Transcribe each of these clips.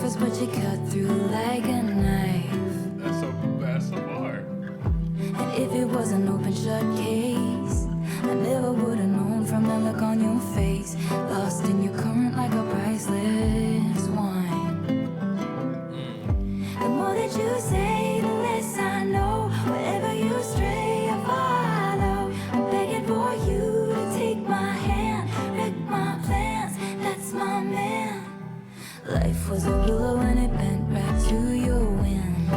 surface, but you cut through like a knife. That's so far. And if it was an open shut case, I never would have known from the look on your face. Lost in your current like a priceless wine. The more that you say, the less I know. Wherever you stray, I follow. I'm begging for you to take my hand, wreck my plans. That's my man. Life was a willow and it bent right to your wind.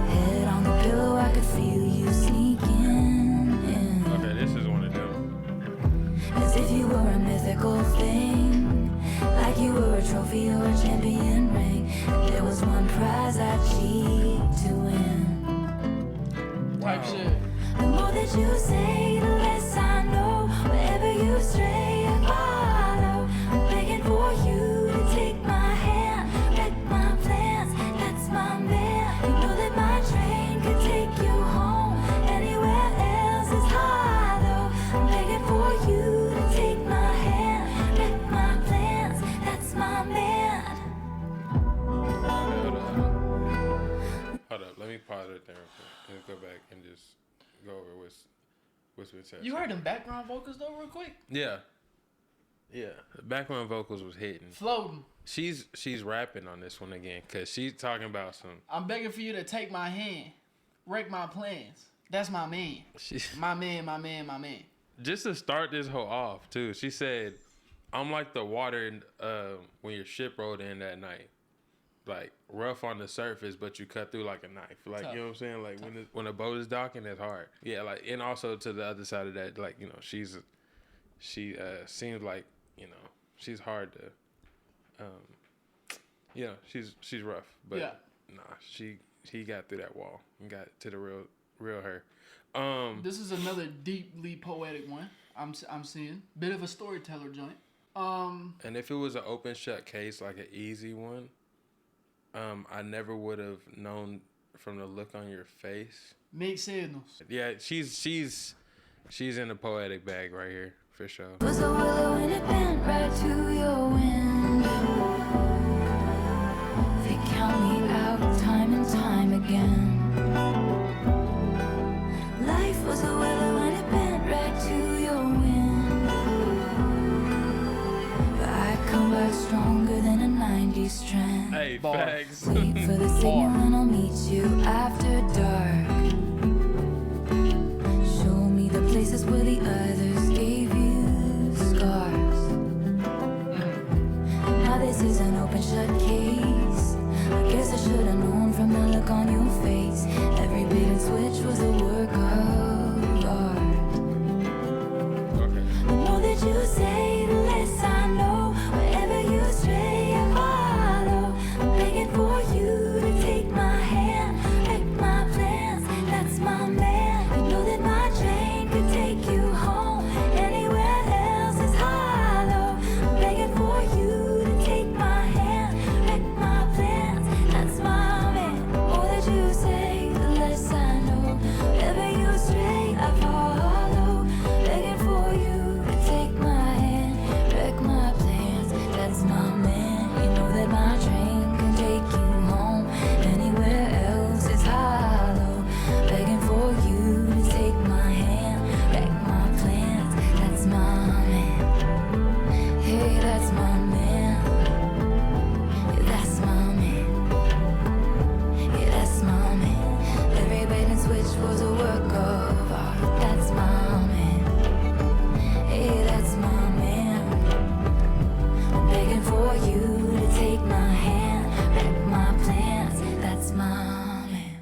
Head on the pillow, I could feel you sneaking in. Okay, this is one of them. As if you were a mythical thing, like you were a trophy or a champion ring. And there was one prize I'd cheat to win. Type shit. The more that you say, the less I know. Wherever you stray, I follow. I'm begging for you to take my hand, wreck my plans. That's my man. You know that my train could take you home. Anywhere else is hollow. I'm begging for you to take my hand, wreck my plans. That's my man. Hold up. Let me pause it there real quick. Let's go back and just go over what's been said. You heard them background vocals though, real quick? Yeah. Yeah. The background vocals was hitting. Floating. She's rapping on this one again because she's talking about some. I'm begging for you to take my hand, wreck my plans. That's my man. She, My man, my man, my man. just to start this whole off too, she said, "I'm like the water when your ship rolled in that night, like rough on the surface, but you cut through like a knife. Like Tough. you know what I'm saying? Like when a boat is docking, it's hard. Yeah, like and also to the other side of that, like you know, she seems like you know she's hard to, you know, she's rough, but Yeah. nah, he got through that wall and got to the real her. This is another deeply poetic one. I'm seeing bit of a storyteller joint. And if it was an open shut case, like an easy one, I never would have known from the look on your face. Make signals. Yeah, she's in the poetic bag right here for sure. Was a willow and it bent right to your window. They count me out time and time again. Life was a willow and it bent right to your window. But I come back stronger than a 90s strand. Hey, Bar. facts. Wait for the signal and I'll meet you after dark. Show me the places where the others gave you scars. Now this is an open shut case. I guess I should have known from the look on your face. Every bait and switch was a work of art. Okay. The more that you say, the less I know. Wherever you stray, I follow. I'm begging for you to take my hand, wreck my plans. That's my man. You know that my train could take you home. Anywhere else is hollow. I'm begging for you to take my hand, wreck my plans. That's my man. The more that you say, the less I know. Wherever you stray, I follow. Begging for you to take my hand, wreck my plans. That's my man. You know that my train can take you home. Anywhere else is hollow. Begging for you to take my hand, wreck my plans. That's my man. Hey, that's my man. Yeah, that's my man. Yeah, that's my man. Every bait and switch was a work of art. That's my man. Hey, that's my man. I'm begging for you to take my hand, wreck my plans. That's my man.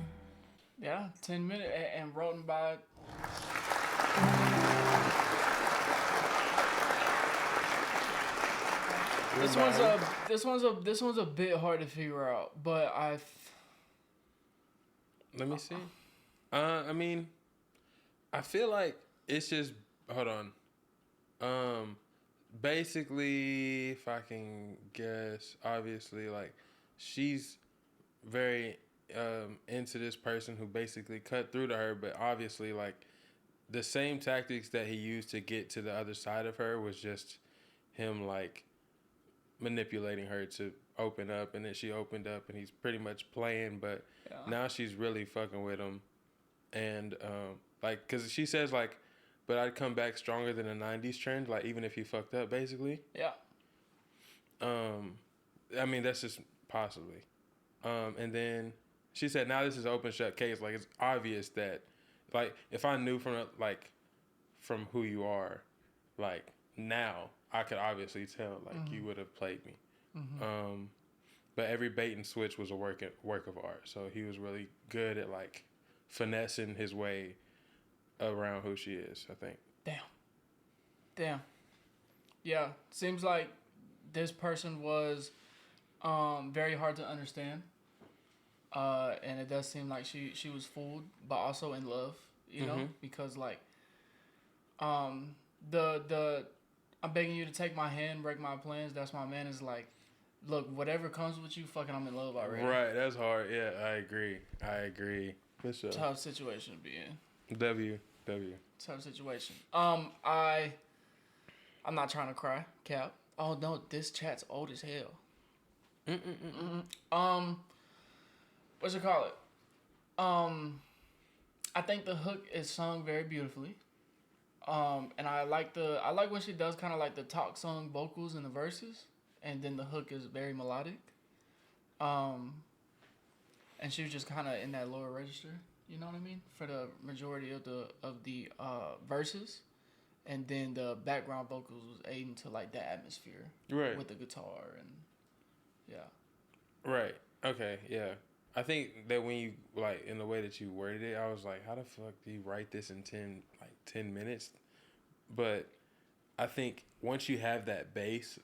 Yeah, 10 minutes and written by. This one's a bit hard to figure out, but Let me see. I mean, I feel like it's just hold on. Basically, if I can guess, obviously, like she's very into this person who basically cut through to her, but obviously, like the same tactics that he used to get to the other side of her was just him like manipulating her to open up, and then she opened up, and he's pretty much playing, but Yeah. now she's really fucking with him, and like, cause she says like, but I'd come back stronger than a '90s trend, like even if he fucked up, basically. Yeah. I mean that's just possibly, and then she said now this is open shut case, like it's obvious that, like if I knew from who you are, like now I could obviously tell like you would have played me. But every bait and switch was a work of art. So he was really good at like finessing his way around who she is, I think. Damn. Yeah, seems like this person was very hard to understand. And it does seem like she was fooled, but also in love, you know, because like the I'm begging you to take my hand, break my plans. That's my man. Is like, look, whatever comes with you, fucking, I'm in love already. Right, that's hard. Yeah, I agree. For sure. Tough situation to be in. W. Tough situation. I'm not trying to cry, Cap. Oh no, this chat's old as hell. What's it call it? I think the hook is sung very beautifully. And I like when she does kind of like the talk song vocals in the verses, and then the hook is very melodic. And she was just kind of in that lower register, you know what I mean, for the majority of the verses, and then the background vocals was aiding to like the atmosphere, right, with the guitar and yeah. Right. Okay. Yeah. I think that when you like in the way that you worded it, I was like, how the fuck do you write this in 10 minutes? But I think once you have that base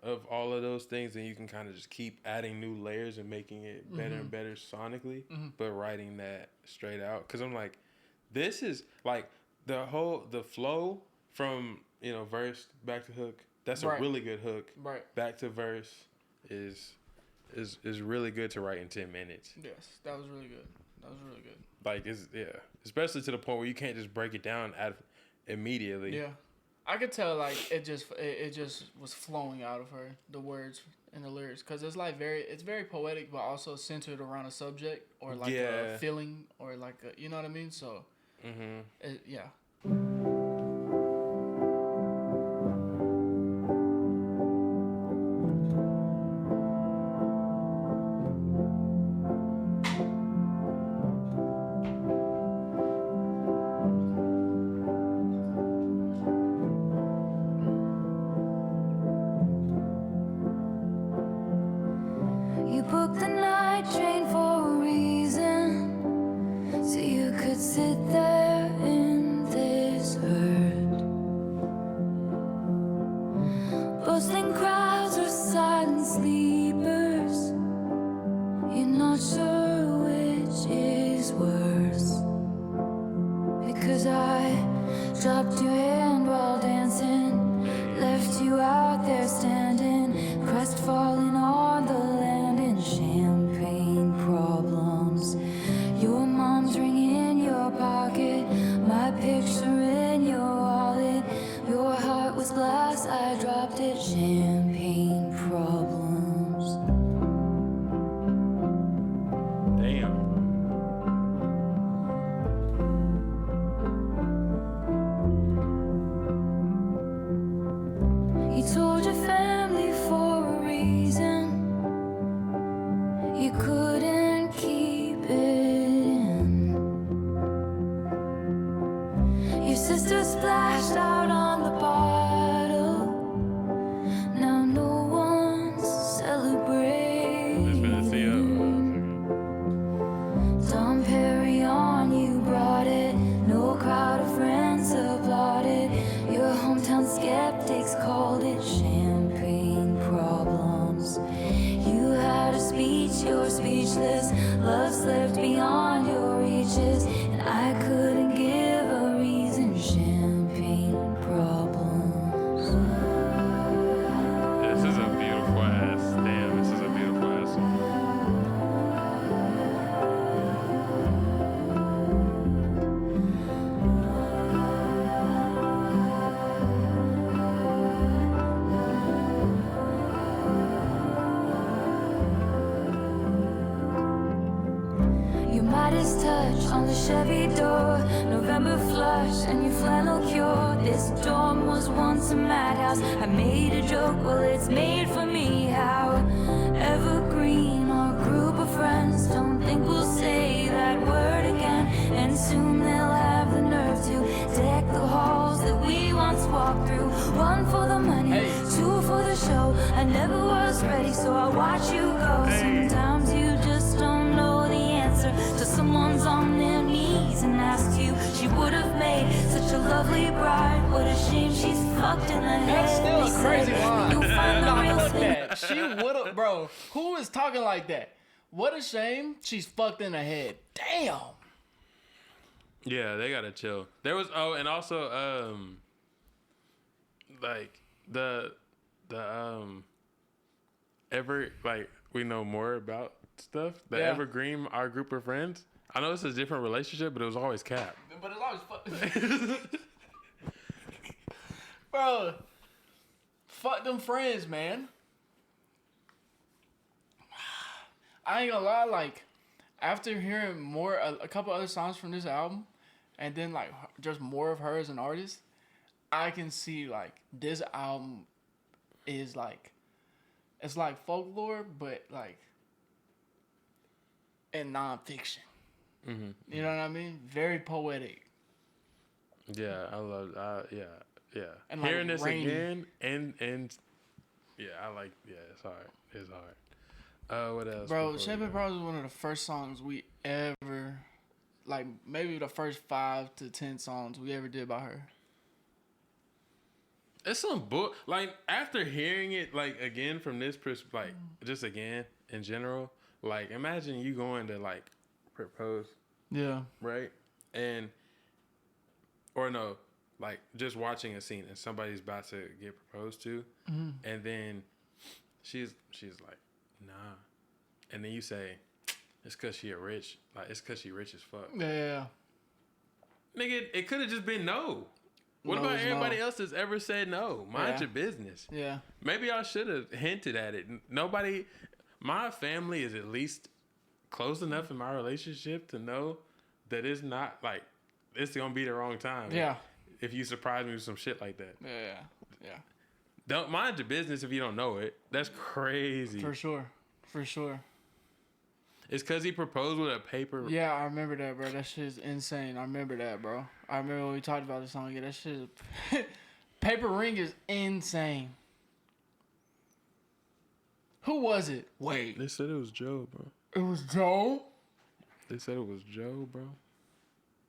of all of those things, then you can kind of just keep adding new layers and making it better and better sonically, but writing that straight out. Because I'm like, this is like the flow from, you know, verse back to hook. That's a really good hook. Right. Back to verse is really good to write in 10 minutes. Yes, that was really good. Like, especially to the point where you can't just break it down immediately. Yeah, I could tell like it just was flowing out of her, the words and the lyrics, because it's like it's very poetic, but also centered around a subject or like a feeling or like a, you know what I mean. So, yeah. You booked the night train for a reason, so you could sit there in this hurt. Bustling crowds or silent sleepers, you're not sure which is worse. Because I dropped your hand while dancing, left you out there standing, crestfallen on the land in champagne problems. Your mom's ring in your pocket, my picture in your wallet. Your heart was glass, I dropped it, champagne problems. Damn. You told your family for a reason, you couldn't keep it in. Your sister splashed out on the bottle, now no one's celebrating. Dom Perignon, you brought it, no crowd of friends applauded. Your hometown skeptics called it champagne problems. You had a speech, you're speechless. Love slipped beyond your reaches, and I couldn't give a reason. Champagne problems. This is a beautiful ass. Damn, this is a beautiful ass song. touch on the Chevy door, November flush and your flannel cure. This dorm was once a madhouse. I made a joke, well it's made for me. How evergreen, our group of friends. Don't think we'll say that word again. And soon they'll have the nerve to deck the halls that we once walked through. One for the money, two for the show. I never was ready, so I watch you go. Sometimes you just don't know the answer till someone's on their knees and asks you. She would have made such a lovely bride. What a shame she's fucked in the head. That's still a crazy line. You'll find the real Fuck thing. that. She would have, bro. Who is talking like that? What a shame she's fucked in the head. Damn. Yeah, they gotta chill. There was and also like the we know more about stuff. The Evergreen, our group of friends. I know it's a different relationship, but it was always Cap. But it's always fuck. Bro, fuck them friends, man. I ain't gonna lie, like, after hearing a couple other songs from this album, and then, like, just more of her as an artist, I can see, like, this album is, like, it's like folklore, but, like, in nonfiction. Mm-hmm. You know what I mean? Very poetic. Yeah, I love. Yeah. And like hearing this rainy. again, and yeah, I like. Yeah, it's hard. It's hard. What else? Bro, Champagne Problems is one of the first songs we ever, like, maybe the first 5 to 10 songs we ever did by her. It's some book. Like, after hearing it, like, again from this like, just again in general. Like, imagine you going to, like, propose. Yeah. Right? Or no, like, just watching a scene and somebody's about to get proposed to. Mm-hmm. And then she's like, nah. And then you say, it's because she rich. Like, it's because she rich as fuck. Yeah. Nigga, it could have just been no. What No, about it's everybody no. else that's ever said no? Mind your business. Yeah. Maybe I should have hinted at it. My family is at least close enough in my relationship to know that it's not, like, it's going to be the wrong time. Yeah. If you surprise me with some shit like that. Yeah. Don't mind your business if you don't know it. That's crazy. For sure. It's because he proposed with a paper. Yeah, I remember that, bro. That shit is insane. I remember that, bro. I remember when we talked about the song. Yeah, that shit is... Paper Ring is insane. Who was it? Wait. They said it was Joe, bro. It was Joe? They said it was Joe, bro.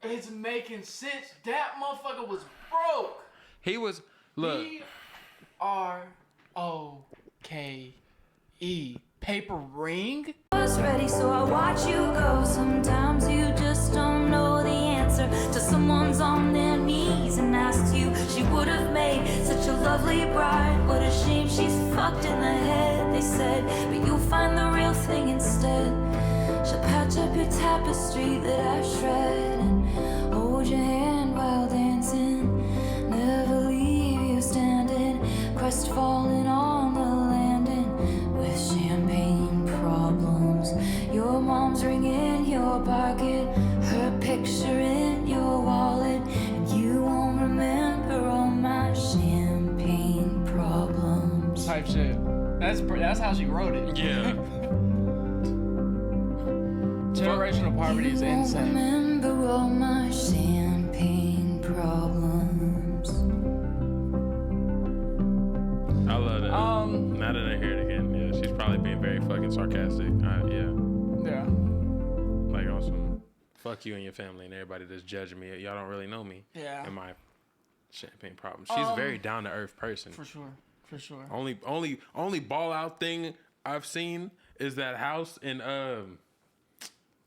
It's making sense. That motherfucker was broke. He was... Look. P-R-O-K-E. Paper Ring? Was ready, so I watch you go. Sometimes you just don't know the answer till someone's on their knees and asks you. She would have made such a lovely bride. What a shame she's fucked in the head, they said. But you'll find the real thing instead. She'll patch up your tapestry that I've shred and hold your hand while dancing. Never leave you standing, crestfallen on the landing with champagne problems. Your mom's ring in your pocket, her picture in your wallet, and you won't remember all my champagne problems. Type shit. That's how she wrote it. Yeah. Generational poverty is insane. Remember all my champagne problems. I love that. Now that I hear it again, yeah, she's probably being very fucking sarcastic. Yeah. Like on some, fuck you and your family and everybody that's judging me. Y'all don't really know me. Yeah. And my champagne problems. She's a very down to earth person. For sure. Only ball out thing I've seen is that house in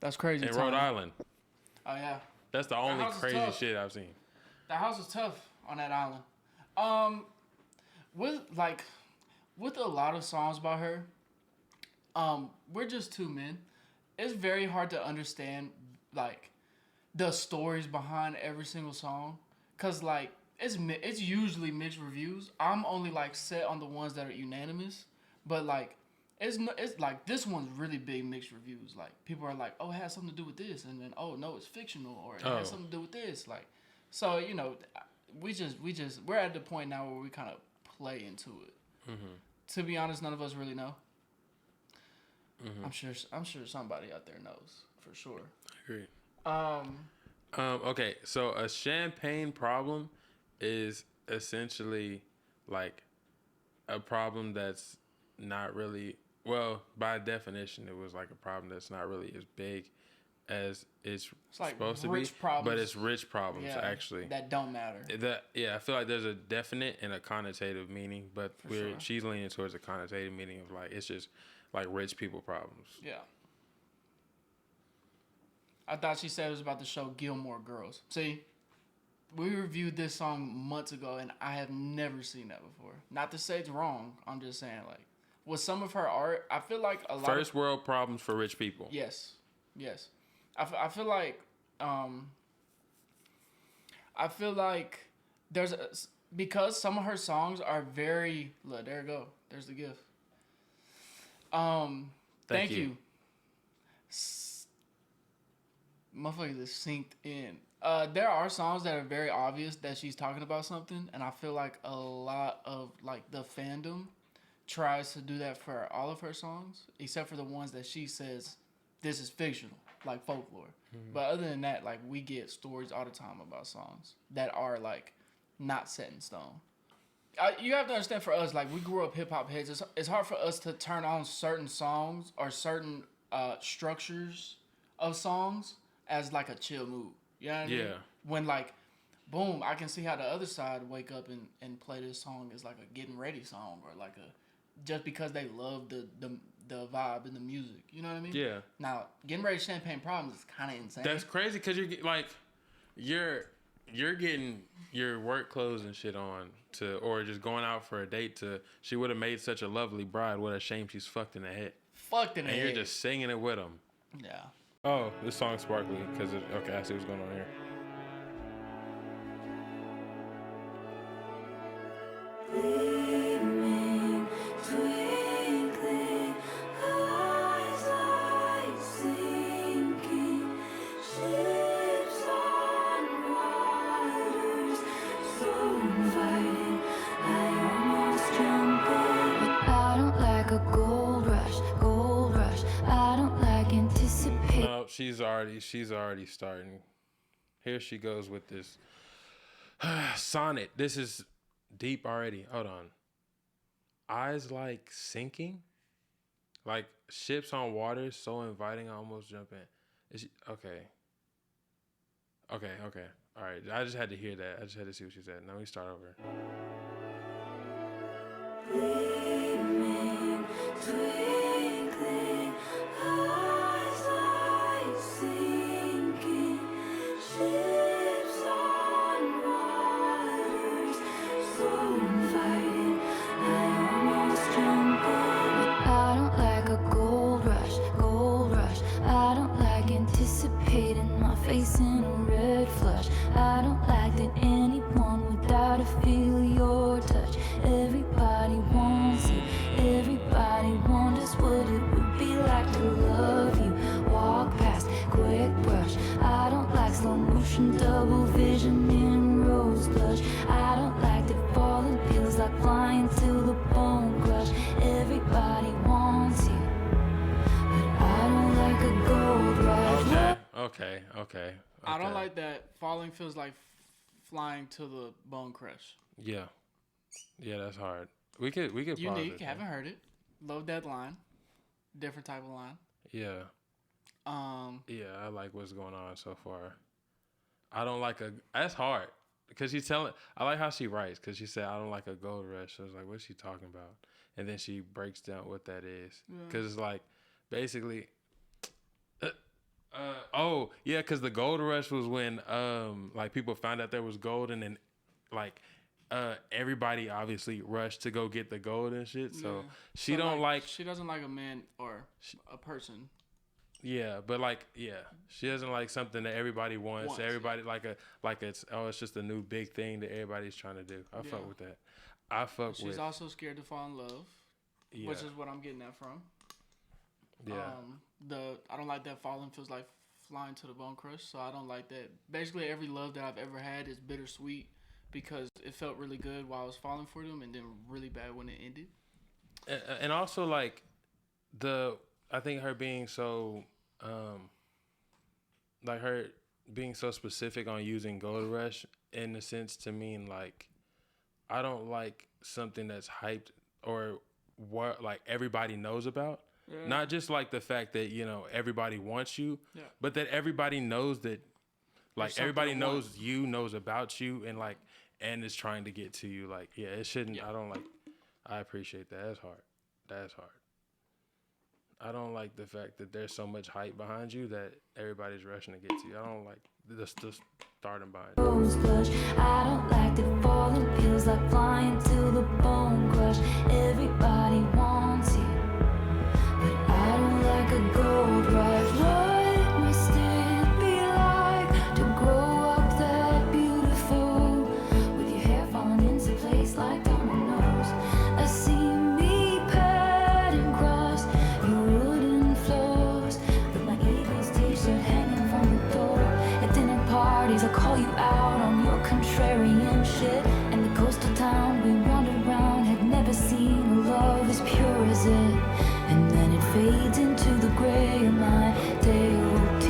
That's crazy. in Rhode Island. Oh yeah. That's the only house is crazy tough. shit I've seen. The house is tough on that island. With a lot of songs by her, we're just two men. It's very hard to understand like the stories behind every single song, cause like it's usually mixed reviews. I'm only like set on the ones that are unanimous, but like It's like this one's really big mixed reviews. Like people are like, oh, it has something to do with this, and then oh no, it's fictional, or it has something to do with this. Like, so we're at the point now where we kind of play into it. Mm-hmm. To be honest, none of us really know. Mm-hmm. I'm sure somebody out there knows for sure. I agree. Okay, so a champagne problem is essentially like a problem that's not really, well, by definition, it was like a problem that's not really as big as it's like supposed to be. Problems. But it's rich problems, actually. That don't matter. I feel like there's a definite and a connotative meaning, but she's leaning towards a connotative meaning of like, it's just like rich people problems. Yeah. I thought she said it was about the show Gilmore Girls. See, we reviewed this song months ago, and I have never seen that before. Not to say it's wrong. I'm just saying, like, with some of her art, I feel like a lot First world problems for rich people. Yes. I feel like there's because some of her songs are very. Look, there you go. There's the gift. Thank you. Motherfucker just synced in. There are songs that are very obvious that she's talking about something, and I feel like a lot of like the fandom tries to do that for all of her songs, except for the ones that she says this is fictional, like folklore. Mm-hmm. But other than that, like we get stories all the time about songs that are like not set in stone. You have to understand, for us, like we grew up hip hop heads. It's hard for us to turn on certain songs or certain structures of songs as like a chill mood. You know what I mean? Yeah. When like, boom, I can see how the other side wake up and play this song as like a getting ready song, or like a just because they love the vibe and the music. You know what I mean? Yeah. Now, getting ready Champagne Problems is kind of insane. That's crazy because you're getting your work clothes and shit on or just going out for a date to. She would have made such a lovely bride. What a shame she's fucked in the head. Fucked in the head. And you're just singing it with them. Yeah. Oh, this song's sparkly because okay, I see what's going on here. Gleaming, twinkling, eyes like sinking ships on waters, so inviting. I almost jump in, but I don't like a gold rush. I don't like anticipating. No, she's already starting. Here she goes with this sonnet. This is deep already. Hold on. Eyes like sinking, like ships on water, so inviting. I almost jump in. Is she, okay. All right. I just had to hear that. I just had to see what she said. Now we start over. Gleaming, twinkling, eyes like sinking ships on waters, so inviting. I almost jump in, but I don't like a gold rush. I don't like anticipating my face in a red flush. I don't like that anyone without a feel your touch. Everybody wants it. Everybody wonders what it would be like to love you. Walk past, quick brush. I don't like slow motion, double vision in rose blush. I don't like that falling feels like flying till the bone crush. Everybody wants you, but I don't like a gold rush. Okay. I don't like that falling feels like flying to the bone crush. Yeah, that's hard. We could unique. Haven't heard it. Love that line. Different type of line. Yeah. Yeah, I like what's going on so far. I don't like that's hard because she's telling. I like how she writes because she said I don't like a gold rush. So I was like, what's she talking about? And then she breaks down what that is because it's like basically. Because the gold rush was when like people found out there was gold, and then like everybody obviously rushed to go get the gold and shit. So she doesn't like a man or a person. Yeah, but she doesn't like something that everybody wants. Everybody it's just a new big thing that everybody's trying to do. I fuck with that. She's also scared to fall in love. Yeah. which is what I'm getting that from. Yeah. I don't like that falling feels like flying to the bone crush, so I don't like that. Basically, every love that I've ever had is bittersweet because it felt really good while I was falling for them, and then really bad when it ended. And also like I think her being so like her being so specific on using Gold Rush in a sense to mean like I don't like something that's hyped or what like everybody knows about. Yeah. Not just like the fact that, you know, everybody wants you, Yeah. but that everybody knows that like something everybody to knows want. you, knows about you and like and is trying to get to you. Like, yeah, it shouldn't Yeah. I don't like I appreciate that. That's hard. That's hard. I don't like the fact that there's so much hype behind you that everybody's rushing to get to you. I don't like the starting behind you. Rose blush. I don't like to fall. It feels like flying till the bone crush. Everybody wants you, but I don't like a gold rush. What must it be like to grow up that beautiful, with your hair falling into place like dominoes? I see me pattern cross your wooden floors, with my Eagles t-shirt hanging from the door. At dinner parties, I call you out on your contrarian shit. And the coastal town we wandered around had never seen a love as pure as it. And then it fades into the gray of my day-old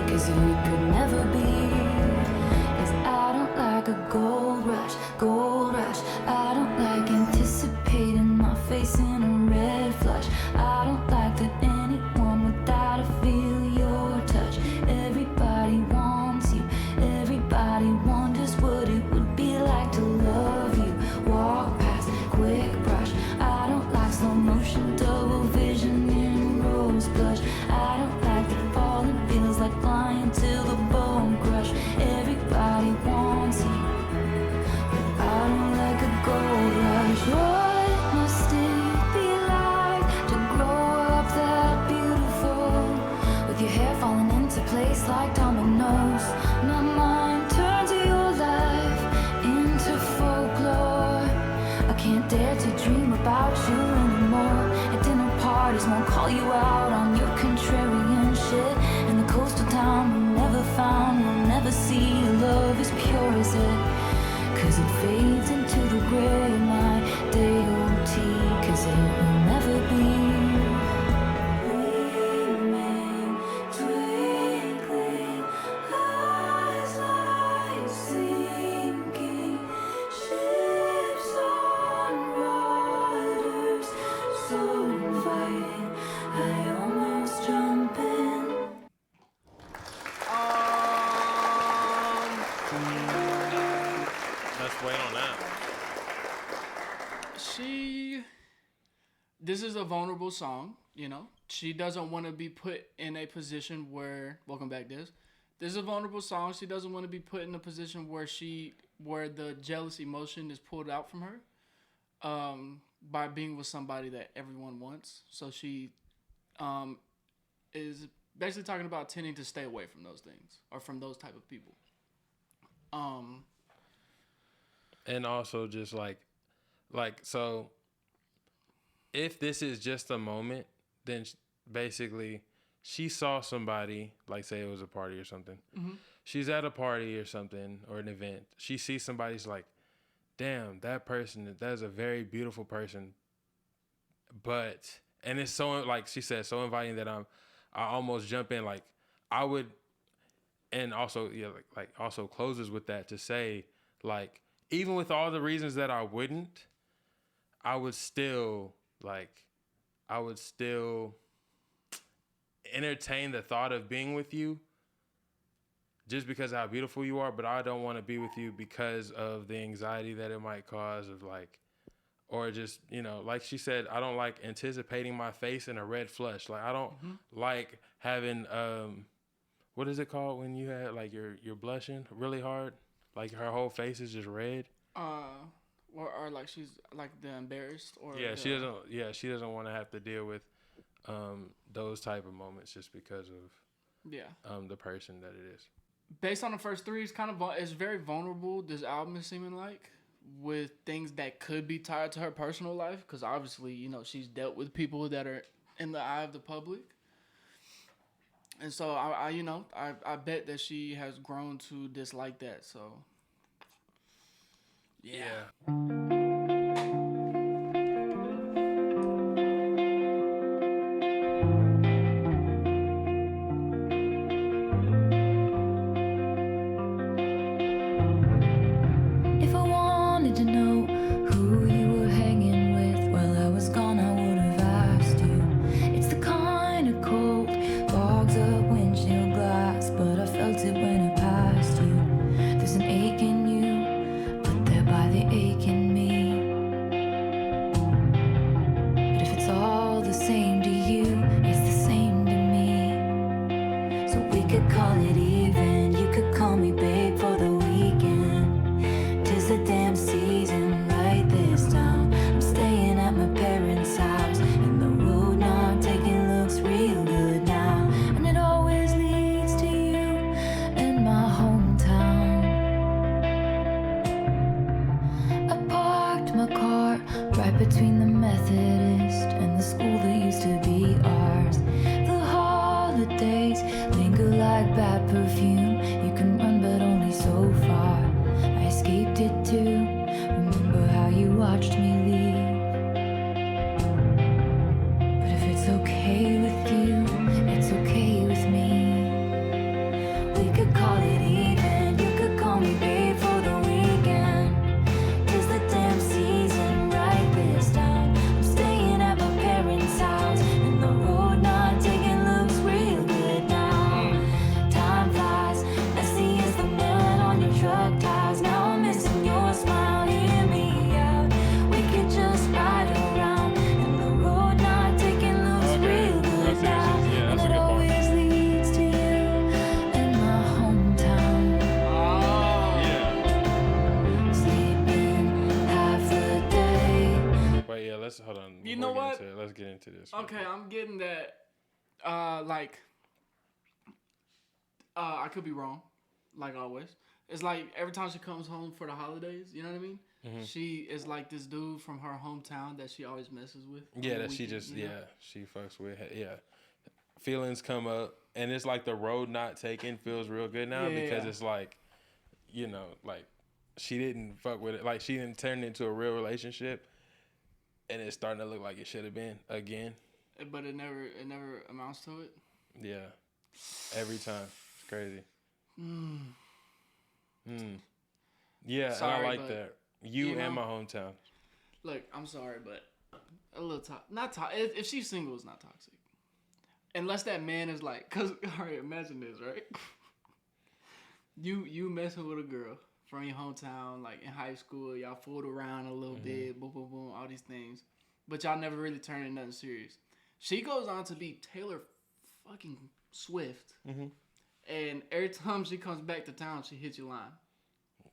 cause it could never be. Cause I don't like a gold rush, gold rush. I don't like anticipating my face in a red flush. I don't like that anyone without a feel your touch. Everybody wants you, everybody wonders what it would be like to love you. Walk past, quick brush. I don't like slow motion, double vision in rose blush. I don't like the falling feels like flying till the bone crush. Everybody wants you, but I don't like a gold rush. What must it be like to grow up that beautiful, with your hair falling into place like dominoes? My mind turns your life into folklore. I can't dare to dream about you anymore. At dinner parties, won't call you out on your contrarian shit. And the coastal town we never found, we'll never see love as pure as it. Cause it fades into the gray of my day-old tea. Cause it will never be. Gleaming, twinkling, eyes like sinking ships on waters so inviting, I almost jump in. Let's wait on that. This is a vulnerable song, you know. She doesn't want to be put in a position where, welcome back, Des. This is a vulnerable song. She doesn't want to be put in a position where the jealous emotion is pulled out from her, by being with somebody that everyone wants. So she, is basically talking about tending to stay away from those things or from those type of people. And also just like so if this is just a moment, then basically she saw somebody, like say it was a party or something. Mm-hmm. She's at a party or something or an event. She sees somebody's like, damn, that person, that's a very beautiful person. And it's so, like she said, so inviting that I almost jump in. Like I would, and also, yeah, like also closes with that to say, like, even with all the reasons that I wouldn't, I would still entertain the thought of being with you just because of how beautiful you are, but I don't want to be with you because of the anxiety that it might cause of like, or just, you know, like she said, I don't like anticipating my face in a red flush. Like I don't like having, what is it called when you had like you're blushing really hard? Like her whole face is just red. Or like she's like the embarrassed or She doesn't want to have to deal with those type of moments just because of the person that it is. Based on the first three, it's very vulnerable. This album is seeming like with things that could be tied to her personal life, because obviously, you know, she's dealt with people that are in the eye of the public. And so I bet that she has grown to dislike that. So yeah. If I wanted to know who you were hanging with while I was gone, I would have asked you. It's the kind of cold fogs up windshield glass, but I felt it when I passed you. There's an ache in you, but there by the ache in me. But if it's all the same to you, it's the same to me. So we could call it even. You could call me babe for the weekend. 'Tis the damn season right this time. I'm staying at my parents' house, and the road not taking looks real good now. And it always leads to you in my hometown. I parked my car right between the Methodist and the school that used to be ours. The holidays linger like bad perfume. You can run but only so far. I escaped it too. Remember how you watched me leave. But if it's okay with you, it's okay with me. We could call it even. You could call me babe for the weekend. 'Tis the damn season right this time. I'm staying at my parents' house, and the road not taking looks real good now. Time flies, messy as the mud on your truck tires. Now I'm missing your smile, hear me out. We could just ride around, and the road not taking looks real good now. Yeah, And that's a it good part. always leads to you in my hometown. Yeah. Sleeping half the day. Wait, yeah, let's hold on. You Before know we get what? into it, let's get into this. real Okay, quick. I'm getting that. I could be wrong, like always. It's like every time she comes home for the holidays, you know what I mean? Mm-hmm. She is like this dude from her hometown that she always messes with. on Yeah, the that she weekend, just you know? she fucks with. Yeah, feelings come up, and it's like the road not taken feels real good now because Yeah. it's like, you know, like she didn't fuck with it, like she didn't turn it into a real relationship, and it's starting to look like it should have been again. But it never amounts to it. Yeah, every time it's crazy. Yeah, Sorry, and I like but, that. You you and know- my hometown. Look, I'm sorry, but a little not toxic. If she's single, it's not toxic. Unless that man is like, cause all right, imagine this, right? You messing with a girl from your hometown, like in high school, y'all fooled around a little bit, boom, boom, boom, all these things, but y'all never really turned into nothing serious. She goes on to be Taylor fucking Swift, and every time she comes back to town, she hits your line.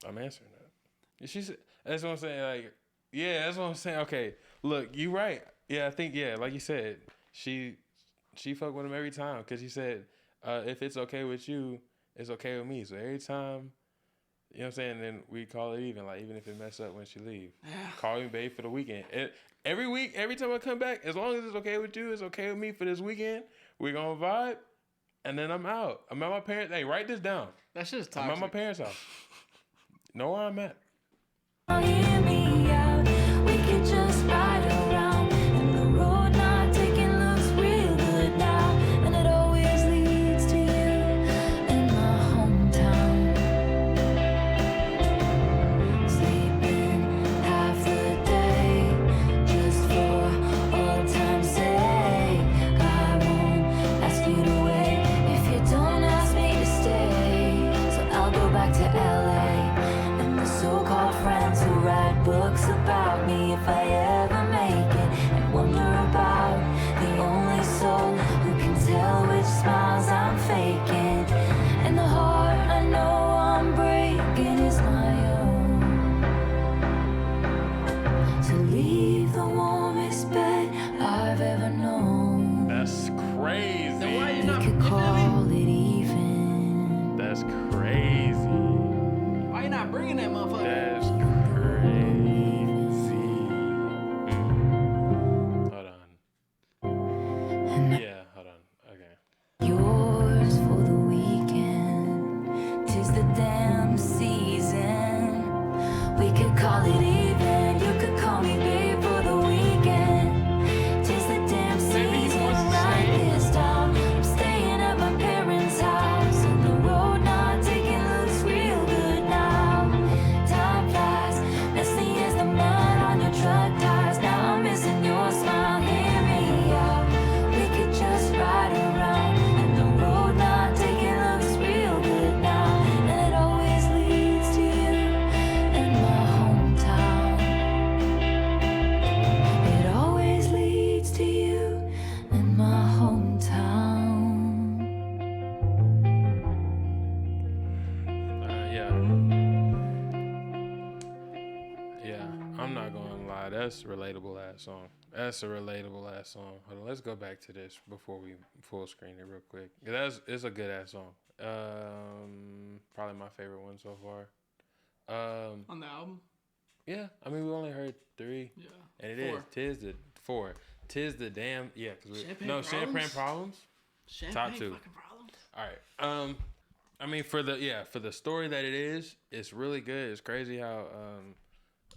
I'm answering that. She's that's what I'm saying. Like, yeah, that's what I'm saying. Okay, look, you right. Yeah, I think like you said, she fuck with him every time because she said, if it's okay with you, it's okay with me. So every time, you know what I'm saying, then we call it even. Like even if it mess up when she leave, call me babe for the weekend. Every week, every time I come back, as long as it's okay with you, it's okay with me for this weekend. We're gonna vibe, and then I'm out. I'm at my parents. Hey, write this down. That's just I'm toxic. at my parents' house. Know where I'm at. Hear me out. We could just ride around, and the road not taking looks real good now. And it always leads to you in my hometown. Sleeping half the day just for old time's sake. I won't ask you to wait if you don't ask me to stay. So I'll go back to LA. And the so-called friends who ride relatable ass song. That's a relatable ass song. Hold on, let's go back to this before we full screen it real quick. It's a good ass song. Probably my favorite one so far. On the album? Yeah, I mean we only heard 3. Yeah. And it 4. is. Tis the 4. Tis the damn cause Champagne Problems. Champagne Top 2. fucking Problems. All right. I mean for the story that it is, it's really good. It's crazy how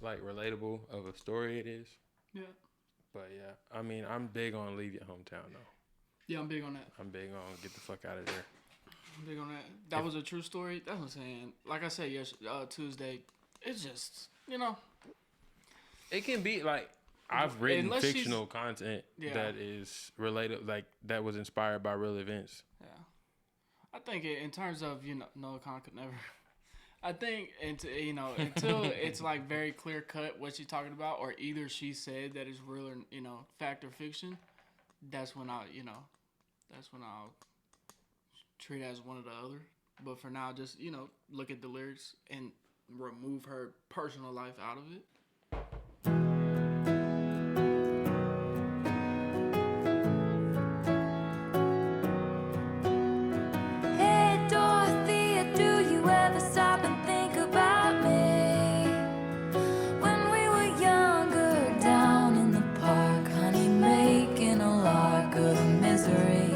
like relatable of a story it is. Yeah. But yeah, I mean I'm big on leave your hometown though. Yeah, I'm big on that. I'm big on get the fuck out of there. I'm big on that. That was a true story. That's what I'm saying. Like I said, Tuesday. It's just It can be like I've written Unless fictional content that is related, like that was inspired by real events. Yeah, I think in terms of Noah Khan could never. I think until it's like very clear cut what she's talking about, or either she said that it's real or fact or fiction. That's when I'll treat it as one or the other. But for now, just look at the lyrics and remove her personal life out of it. Hey Dorothea, do you ever stop and think about me? When we were younger, down in the park, honey, making a lark of the misery.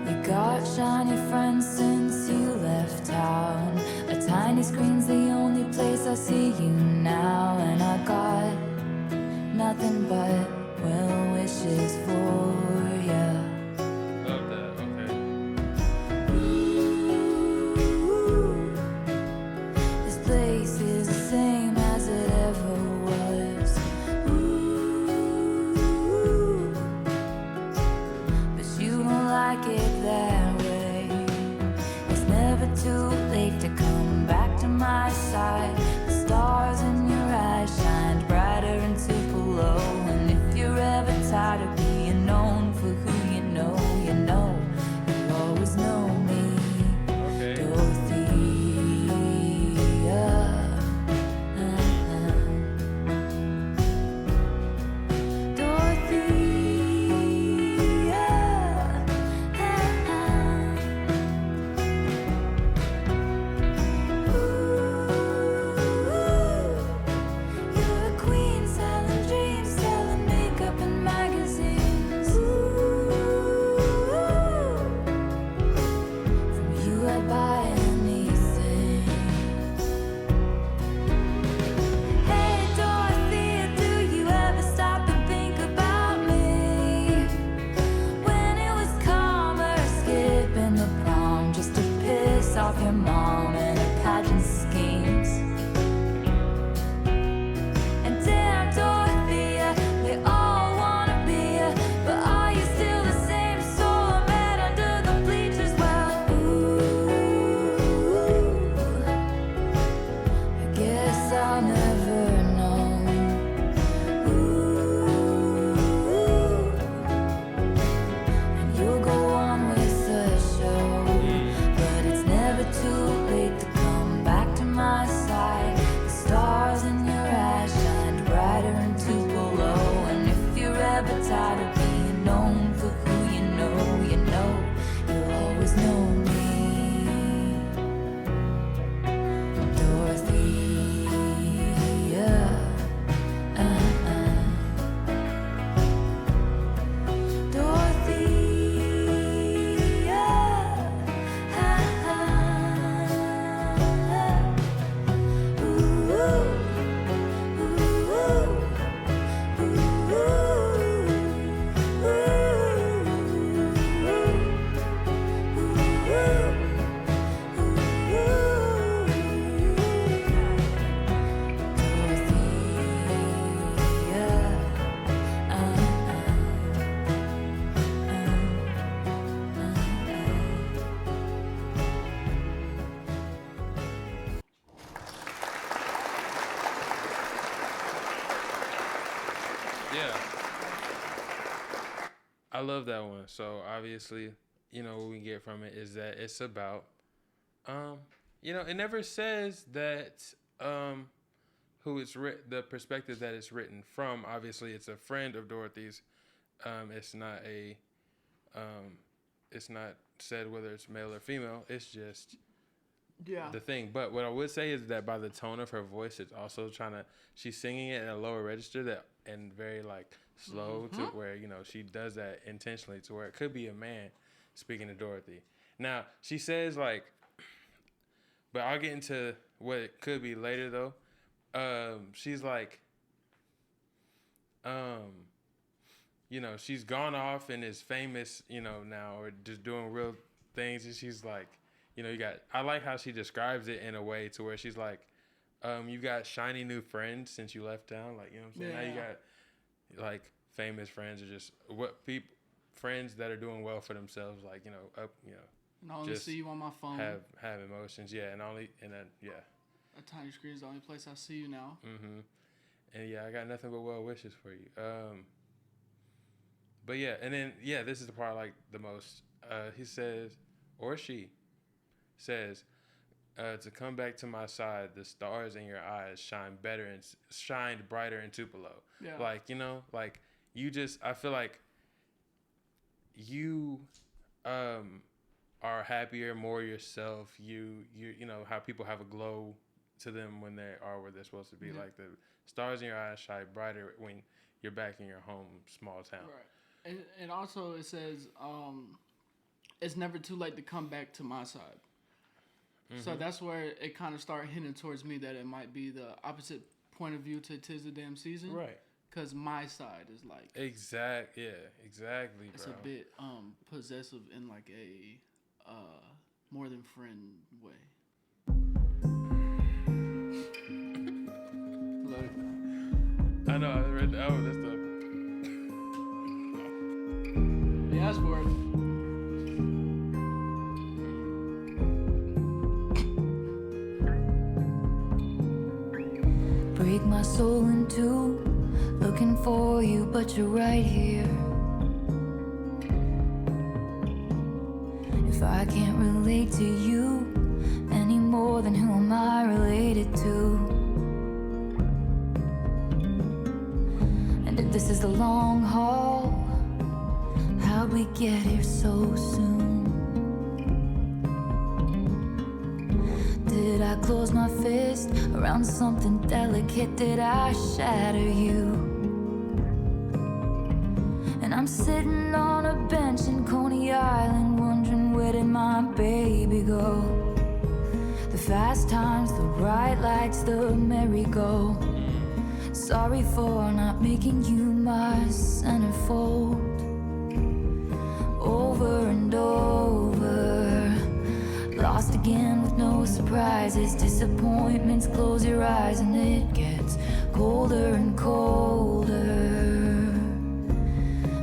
You got shiny friends since you left town. A tiny screen's the only place I see you now. And I got nothing but well wishes for you. Love that. Okay. Ooh, this place is the same as it ever was. Ooh, but you don't like it that way. It's never too late to come back to my side. The stars in your eyes shine brighter into below. And if you're ever tired of being known for who you know, you'll always know me. Okay. Dorothea. You're a queen selling dreams, selling makeup and magazines. From you I'd buy anything. Hey Dorothea, do you ever stop and think about me? When it was calmer, skipping the prom just to piss off your mom and her pageant schemes. And damn Dorothea, they all wanna be ya, but are you still the same soul met under the bleachers? Well, ooh, I guess I'll never know. Ooh, and you'll go on with the show, but it's never too late to come back to my side. The stars in your eyes shine brighter into below. And if you're ever tired of being known for who you know, you'll always know me. Dorothea. Yeah. I love that one. So obviously, what we get from it is that it's about, it never says that, who it's the perspective that it's written from. Obviously, it's a friend of Dorothy's. It's not it's not said whether it's male or female. It's just the thing. But what I would say is that by the tone of her voice, it's also she's singing it in a lower register and very like slow to where, you know, she does that intentionally to where it could be a man speaking to Dorothy. Now, she says like, but I'll get into what it could be later though. She's like, you know, she's gone off and is famous, you know, now, or just doing real things. And she's like, you know, I like how she describes it in a way to where she's like, you got shiny new friends since you left town. Like, you know what I'm saying? Yeah. Now you got like famous friends or just friends that are doing well for themselves. Like, you know, And I only see you on my phone. Have emotions. Yeah. A tiny screen is the only place I see you now. Mm-hmm. And yeah, I got nothing but well wishes for you. But yeah, and then, yeah, this is the part I like the most. He says, or she says, to come back to my side, the stars in your eyes shined brighter in Tupelo. Yeah. Like, you know, like I feel like you are happier, more yourself. You know how people have a glow to them when they are where they're supposed to be. Yeah. Like the stars in your eyes shine brighter when you're back in your home, small town. Right. And also it says, it's never too late to come back to my side. Mm-hmm. So that's where it kind of started hinting towards me that it might be the opposite point of view to 'Tis the Damn Season. Right. Because my side is like... Exactly, bro. It's a bit possessive in like a more than friend way. I know, I read that. Oh, that's the... He asked for it. Break my soul in two, looking for you, but you're right here. If I can't relate to you any more, then who am I related to? And if this is the long haul, how'd we get here so soon? Did I close my fist around something delicate? Did I shatter you? And I'm sitting on a bench in Coney Island, wondering where did my baby go? The fast times, the bright lights, the merry-go. Sorry for not making you my centerfold. Over and over, lost again with no surprises. Disappointments, close your eyes and it gets colder and colder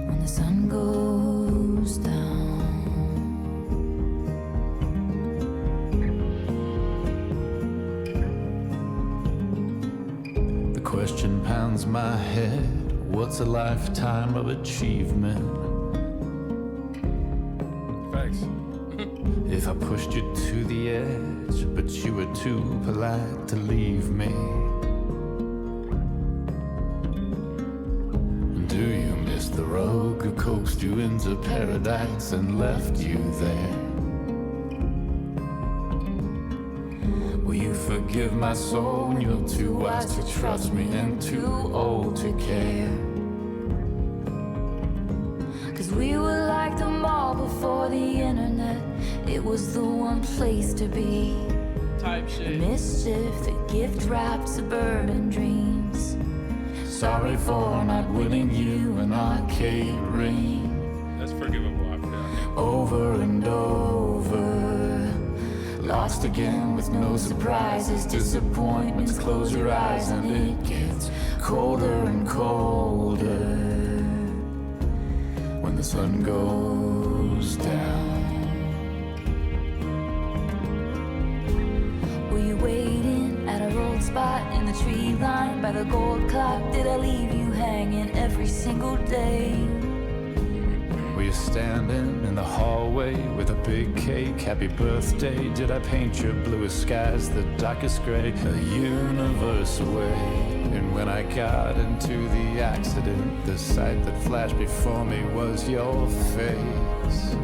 when the sun goes down. The question pounds my head, what's a lifetime of achievement? Facts. If I pushed you to the edge, but you were too polite to leave me. Do you miss the rogue who coaxed you into paradise and left you there? Will you forgive my soul when you're too wise to trust me and too old to care? Cause we were like the mall before the internet. It was the one place to be. Type The shit. mischief, the gift-wrapped suburban dreams. Sorry for not winning you an arcade ring. That's forgivable, I feel. Over and over, lost again with no surprises. Disappointments, close your eyes and it gets colder and colder when the sun goes down. Were you waiting at our old spot in the tree line by the gold clock? Did I leave you hanging every single day? Were you standing in the hallway with a big cake? Happy birthday, did I paint your bluest skies the darkest gray? A universe away. And when I got into the accident, the sight that flashed before me was your face.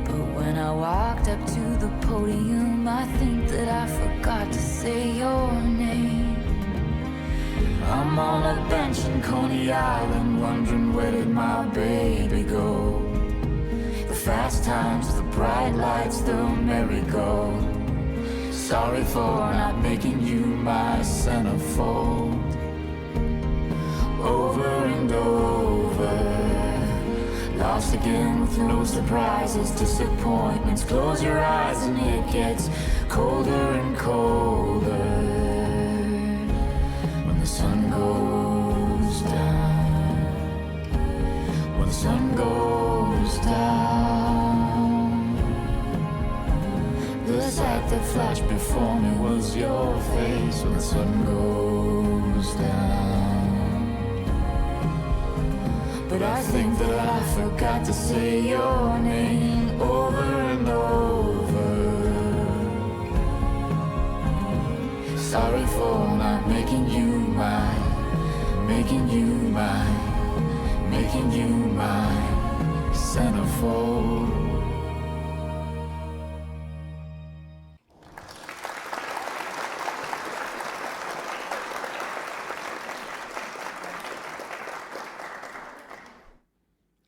But when I walked up to the podium, I think that I forgot to say your name. I'm on a bench in Coney Island, wondering where did my baby go? The fast times, the bright lights, the merry-go. Sorry for not making you my centerfold. Over and over, lost again with no surprises, disappointments. Close your eyes and it gets colder and colder. When the sun goes down, when the sun goes down, the sight that flashed before me was your face. When the sun goes down, but I think that I forgot to say your name over and over. Sorry for not making you mine, making you mine, making you mine, centerfold.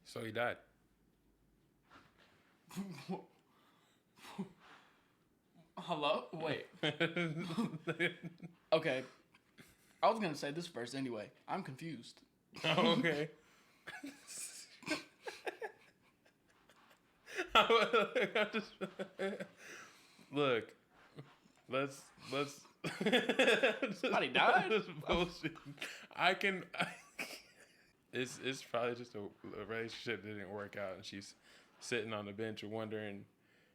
So he died. Hello? Wait. Okay. I was gonna say this first anyway. I'm confused. Oh, okay. Look, let's. Somebody died? This bullshit. It's probably just a relationship that didn't work out, and she's sitting on the bench wondering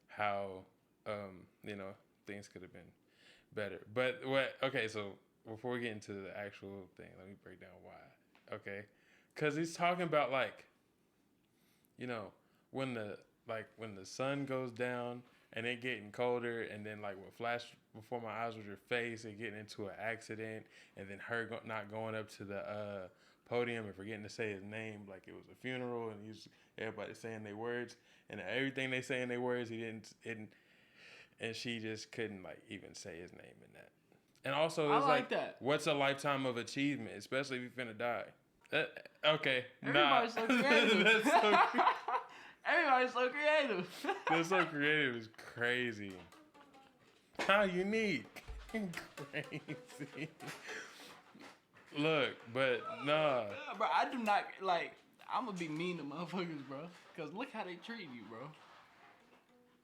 how things could have been better. But okay, so before we get into the actual thing, let me break down why. Okay, because he's talking about when the sun goes down and it getting colder, and then like what flashed before my eyes was your face and getting into an accident, and then her not going up to the podium and forgetting to say his name like it was a funeral, and everybody saying their words, and everything they say in their words he didn't, and she just couldn't like even say his name in that. And also it's like that. What's a lifetime of achievement, especially if you're finna die? Okay, Everybody's so creative. Everybody's so creative. That's so creative. It's crazy. How unique. Crazy. Look, but nah. Bro, I do not, like, I'm going to be mean to motherfuckers, bro. Because look how they treat you, bro.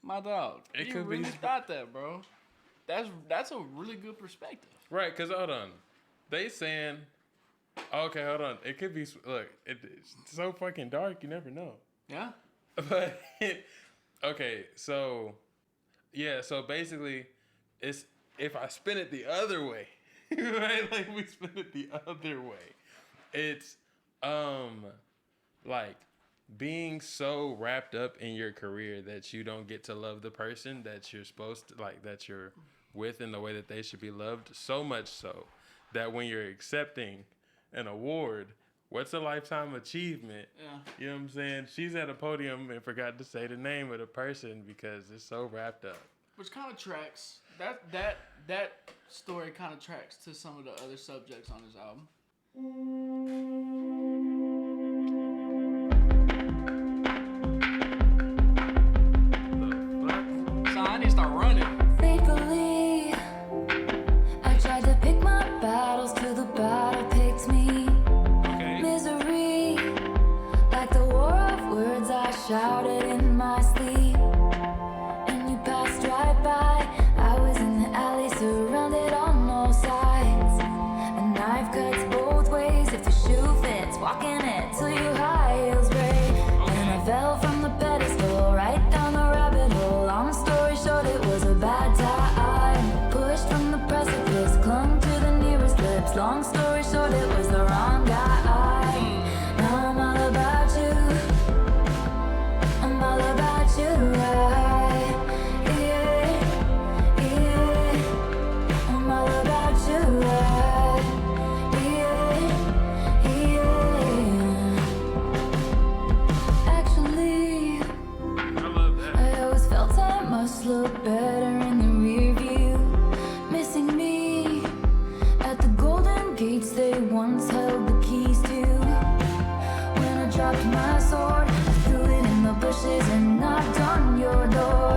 My dog. It you could really be thought that, bro. That's a really good perspective. Right, because hold on. They saying, okay, hold on. It could be, look, it's so fucking dark, you never know. Yeah? But, okay, so, yeah, so basically, it's if I spin it the other way, right? Like, we spin it the other way. It's, like, being so wrapped up in your career that you don't get to love the person that you're supposed to, like, that you're with in the way that they should be loved. So much so that when you're accepting an award, what's a lifetime achievement? Yeah. You know what I'm saying? She's at a podium and forgot to say the name of the person because it's so wrapped up. Which kind of tracks. That story kind of tracks to some of the other subjects on this album. So I need to start running. Faithfully, I tried to pick my battles till the battle picked me. Okay. Misery, like the war of words I shouted in my sleep. And you passed right by. I was in the alley, surrounded on all sides. A knife cuts both ways if the shoe fits. Walking it till your high heels break. And I fell from the pedestal right down the rabbit hole. Long story short, it was a bad time. Pushed from the precipice, clung to the nearest lips. Long story short, it was the wrong guy. Now I'm all about you. they once held the keys to. When I dropped my sword, I threw it in the bushes and knocked on your door.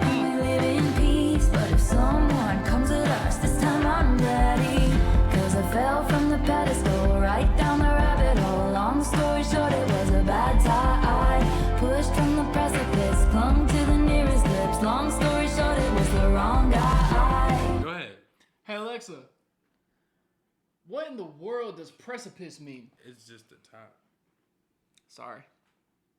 And we live in peace, but if someone comes at us, this time I'm ready. Cause I fell from the pedestal, right down the rabbit hole. Long story short, it was a bad time. Pushed from the precipice, clung to the nearest lips. Long story short, it was the wrong guy. Go ahead. Hey Alexa, what in the world does precipice mean? It's just the top. Sorry.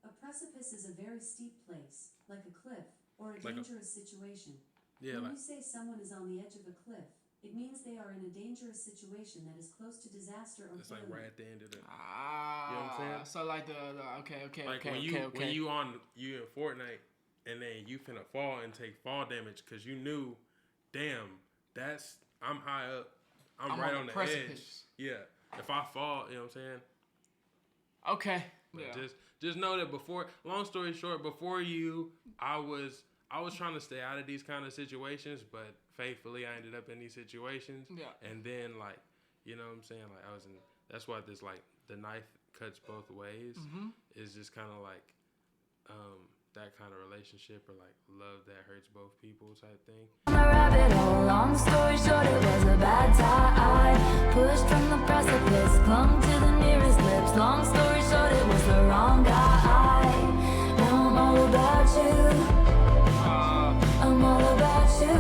A precipice is a very steep place, like a cliff, or a Like a- dangerous situation. Yeah, When like you say someone is on the edge of a cliff, it means they are in a dangerous situation that is close to disaster or it's like failure. right at the end of the. Ah, You know what I'm saying? so like the okay, Like okay, when you in Fortnite and then you finna fall and take fall damage because you knew, damn, I'm high up, I'm right on the precipice. edge. Yeah, if I fall, you know what I'm saying. Okay. But Yeah. just know that before. Long story short, before you, I was trying to stay out of these kind of situations, but faithfully I ended up in these situations. Yeah. And then like, you know what I'm saying? Like I was in. That's why this like the knife cuts both ways. Mm-hmm. Is just kind of like, that kind of relationship or like love that hurts both people type thing. The rabbit hole. Long story short, it was a bad time. Pushed from the precipice, clung to the nearest lips. Long story short, it was the wrong guy. Now I'm all about you. I'm all about you.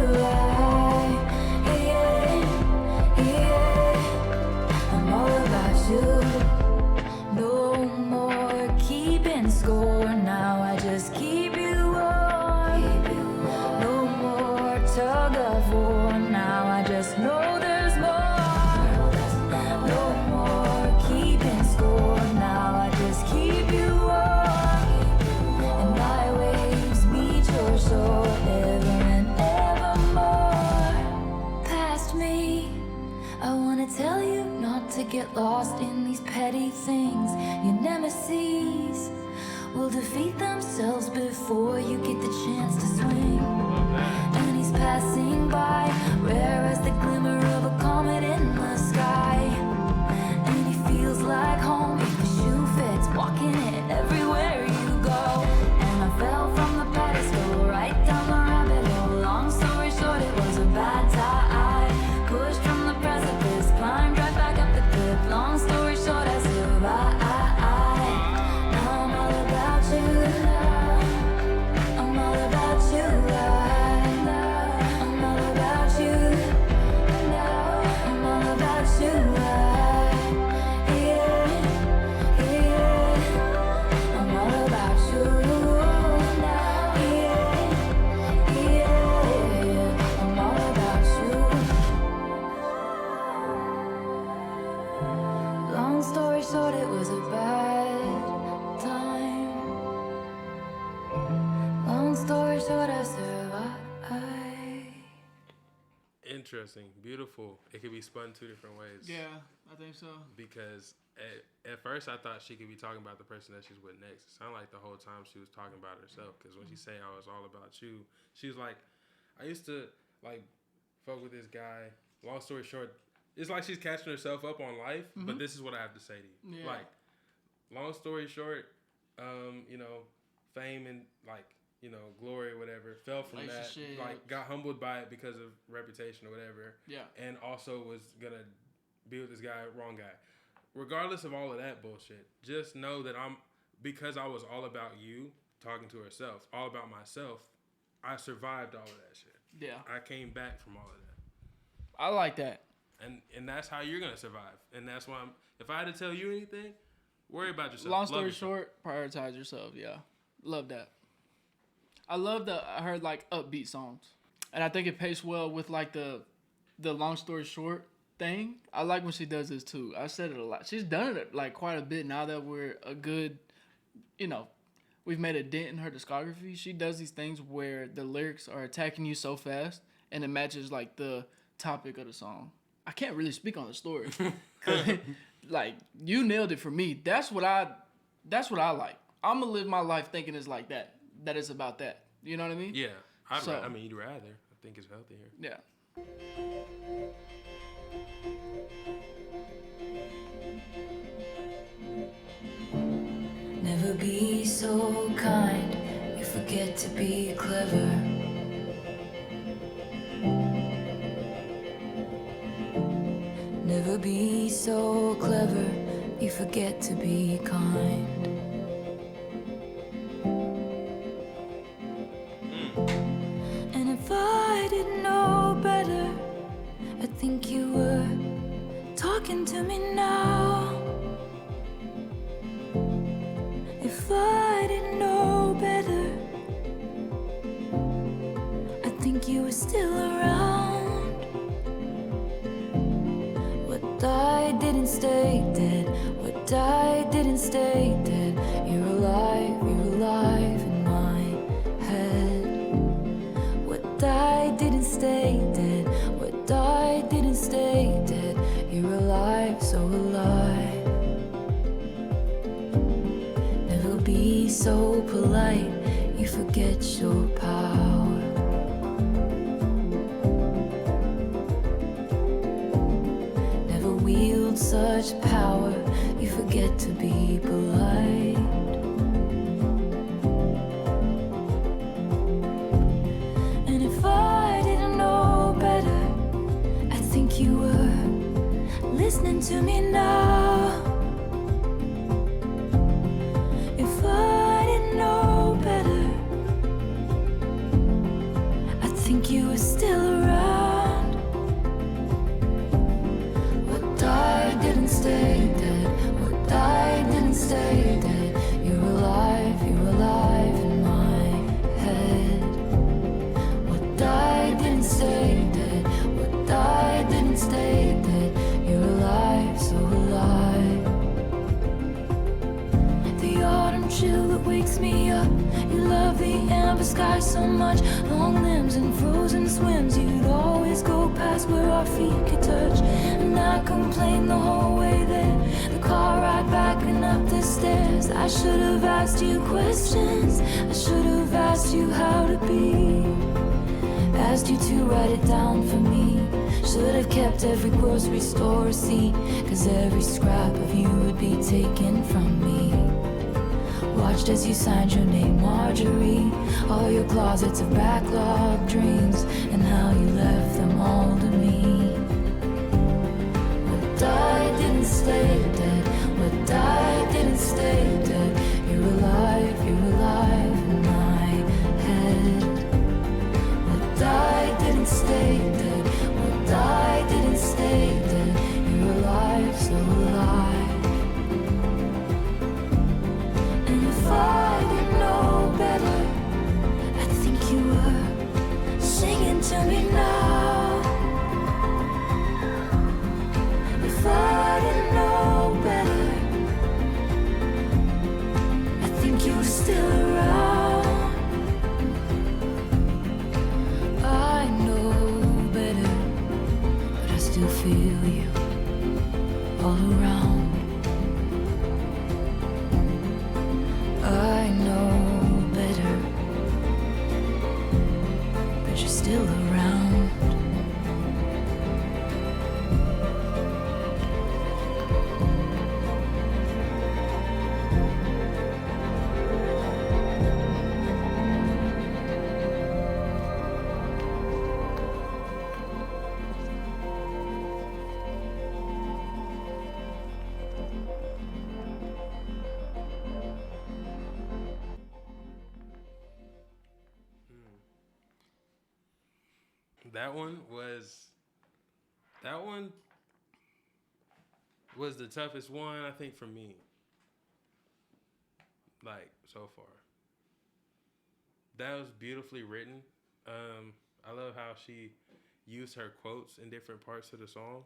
Yeah. I'm all about you. No more keeping score. Now I just keep you warm. No more tug of war. Now I just know there's more. No more keeping score. Now I just keep you warm. And my waves meet your shore ever and evermore. Past me, I wanna tell you not to get lost in these petty things. Your nemesis will defeat themselves before you get the chance to swing. And he's passing by, rare as the glimmer of a comet in the sky. And he feels like home if the shoe fits, walking it everywhere you go. And I fell from the pedestal, right down the rabbit hole. Long story short, it was a bad time. Pushed from the precipice, climbed right back up the cliff. Long story short, I survived. Now I'm all about you. I'm all about you. I'm all about you. I'm all about you. Yeah, yeah. I'm all about you. Yeah, yeah. I'm all about you. Long story short, it was a bad time. Long story short, I survived. Interesting, beautiful. It could be spun two different ways. Yeah, I think so. Because at first I thought she could be talking about the person that she's with next. It sounded like the whole time she was talking about herself. Because when she say I was all about you, she was like, I used to like fuck with this guy. Long story short, it's like she's catching herself up on life. But this is what I have to say to you. Yeah. Like, long story short, you know, fame and like, you know, glory or whatever, fell from that. Relationship. Like, got humbled by it because of reputation or whatever. Yeah. And also was gonna be with this guy, wrong guy. Regardless of all of that bullshit, just know that because I was all about you, talking to herself, all about myself, I survived all of that shit. Yeah. I came back from all of that. I like that. And that's how you're gonna survive. And that's why if I had to tell you anything, worry about yourself. Long Love story yourself. short, prioritize yourself. Yeah. Love that. I love I heard like upbeat songs. And I think it pays well with like the long story short thing. I like when she does this too. I said it a lot. She's done it like quite a bit now that we're a good, you know, we've made a dent in her discography. She does these things where the lyrics are attacking you so fast and it matches like the topic of the song. I can't really speak on the story. 'Cause, like, you nailed it for me. That's what I like. I'm gonna live my life thinking it's like that. That it's about that. You know what I mean? Yeah. So- I mean, you'd rather. I think it's healthier. Yeah. Never be so kind, you forget to be clever. Never be so clever, you forget to be kind. And if I didn't know better, I think you were talking to me now. If I didn't know better, I think you were still around. What died didn't stay dead. What died didn't stay dead. You're alive in my head. What died didn't stay dead. What died didn't stay dead. You're alive, so alive. Never be so polite, you forget your power. Never wield such power, you forget to be polite. And if I didn't know better, I think you were listening to me now. If I didn't know better, I think you were still around. What died didn't stay dead. What died didn't stay dead. You're alive in my head. What died didn't stay dead. What died didn't stay dead. You're alive, so alive. The autumn chill that wakes me up. You love the amber sky so much. Long limbs and frozen swims. You'd always go past where our feet could touch. And I complained the whole way there. The car ride back and up the stairs. I should have asked you questions. I should have asked you how to be. Asked you to write it down for me. Should have kept every grocery store receipt. Cause every scrap of you would be taken from me. Watched as you signed your name, Marjorie. All your closets of backlog dreams. And how you left them all to me. What died didn't stay dead. What died didn't stay dead. You're alive in my head. What died didn't stay dead. What died didn't stay dead. You're alive, so alive. And if I didn't know better, I think you were singing to me now. If I didn't know better, I think you were still around. I know better, but I still feel you all around. I know better, but you're still around. That one was the toughest one, I think, for me. Like, so far. That was beautifully written. I love how she used her quotes in different parts of the song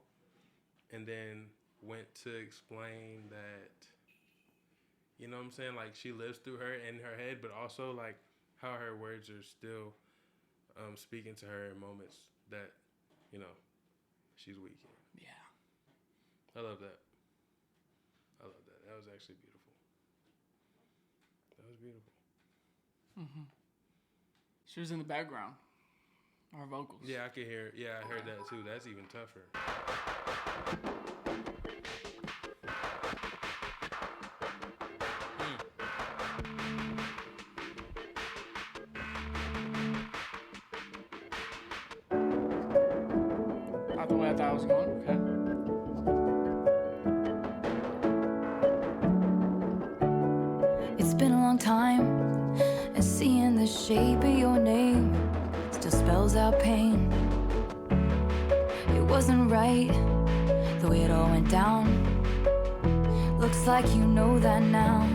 and then went to explain that, you know what I'm saying? Like, she lives through her in her head, but also, like, how her words are still speaking to her in moments that, you know, she's weak in. Yeah. I love that. I love that. That was actually beautiful. That was beautiful. Mm-hmm. She was in the background. Her vocals. Yeah, I could hear. Yeah, I heard that too. That's even tougher. the way I thought it was going. Okay. It's been a long time, and seeing the shape of your name still spells out pain. It wasn't right, the way it all went down. Looks like you know that now.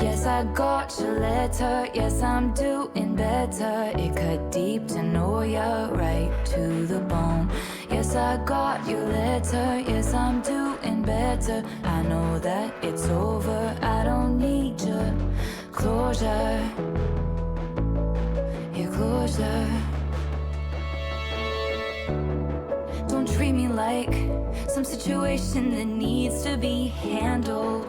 Yes, I got your letter. Yes, I'm doing better. It cut deep to know you're right to the bone. Yes, I got your letter. Yes, I'm doing better. I know that it's over. I don't need your closure. Your closure. Don't treat me like some situation that needs to be handled.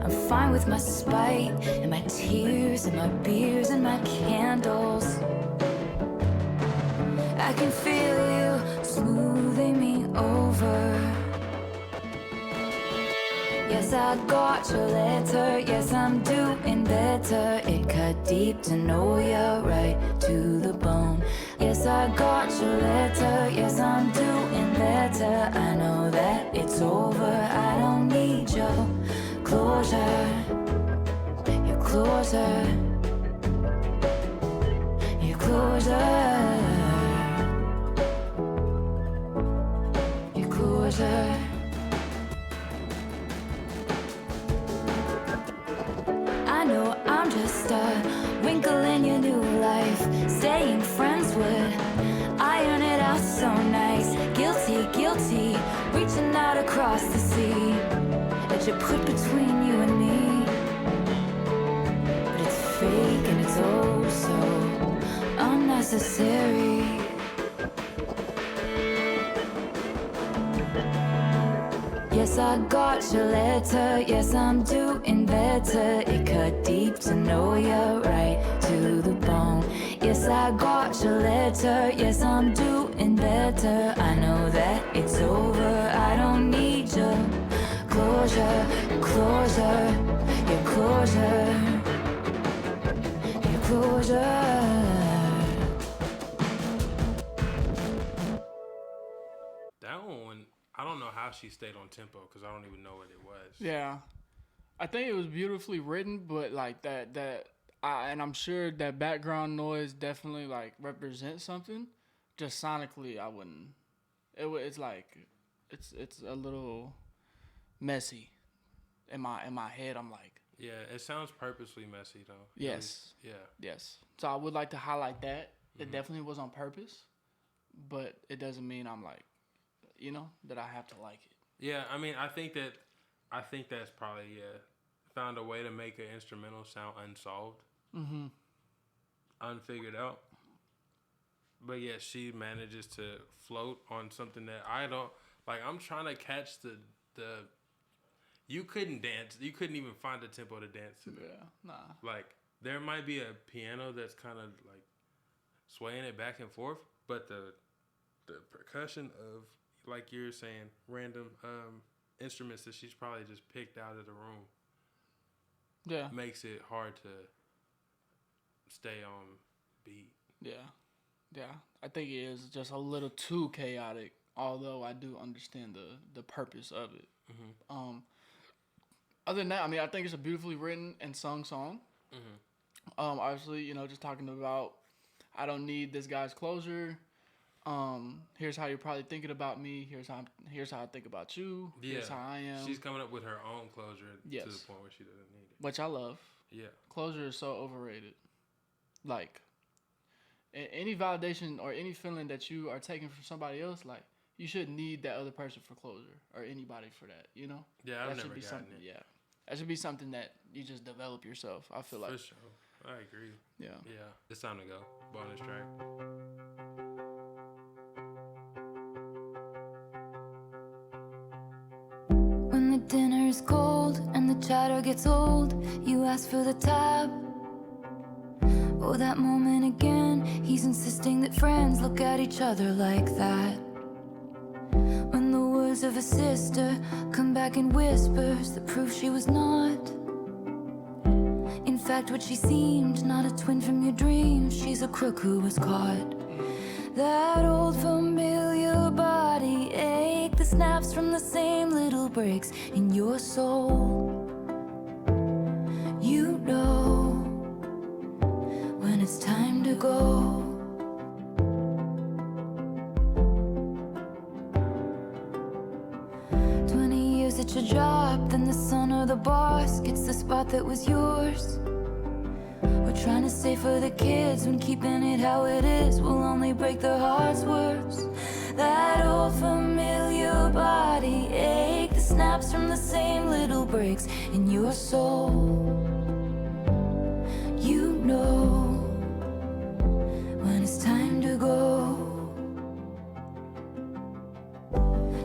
I'm fine with my spite and my tears and my beers and my candles. I can feel you smoothing me over. Yes, I got your letter. Yes, I'm doing better. It cut deep to know you're right to the bone. Yes, I got your letter. Yes, I'm doing better. I know that it's over. I don't need your closure. Your closure. Your closure. Your closure. I know I'm just a wrinkle in your new life. Staying friends would iron it out so nice. Guilty, guilty, reaching out across the sea that you put between you and me. But it's fake and it's oh so unnecessary. Yes, I got your letter. Yes, I'm doing better. It cut deep to know you're right to the bone. Yes, I got your letter. Yes, I'm doing better. I know that it's over. I don't need your closure, closure, your closure, your closure. That one, I don't know how she stayed on tempo because I don't even know what it was. Yeah, I think it was beautifully written, but like and I'm sure that background noise definitely like represents something. Just sonically, I wouldn't. It's like, it's a little messy. In my head, I'm like. Yeah, it sounds purposely messy though. Yes. Yeah. Yes. So I would like to highlight that. It definitely was on purpose, but it doesn't mean I'm like, that I have to like it. Yeah, I mean, I think that's probably found a way to make an instrumental sound unsolved, unfigured out. But yeah, she manages to float on something that I don't like. I'm trying to catch the. You couldn't dance. You couldn't even find a tempo to dance to. Yeah, nah. Like there might be a piano that's kind of like swaying it back and forth, but the percussion of, like you're saying, random instruments that she's probably just picked out of the room. Yeah. Makes it hard to stay on beat. Yeah. Yeah. I think it is just a little too chaotic, although I do understand the purpose of it. Other than that, I mean, I think it's a beautifully written and sung song. Obviously, just talking about, I don't need this guy's closure. Here's how you're probably thinking about me. Here's how I think about you. Yeah. Here's how I am. She's coming up with her own closure to the Yes. point where she doesn't need it. Which I love. Yeah. Closure is so overrated. Like, any validation or any feeling that you are taking from somebody else, like, you shouldn't need that other person for closure or anybody for that, Yeah, that I've should never be gotten something. it. Yeah, that should be something that you just develop yourself. I feel like. For sure. I agree. Yeah. Yeah. It's time to go. Bonus track. When the dinner is cold and the chatter gets old, you ask for the tab. Oh, that moment again, he's insisting that friends look at each other like that. When the words of a sister come back in whispers that prove she was not, in fact, fact what she seemed, not a twin from your dreams. She's a crook who was caught. That old familiar body ache, the snaps from the same little breaks in your soul. You know when it's time to go. 20 years at your job, then the son or the boss gets the spot that was yours. We're trying to save for the kids when keeping it how it is will only break their hearts worse. That old familiar body ache, the snaps from the same little breaks in your soul. You know when it's time to go.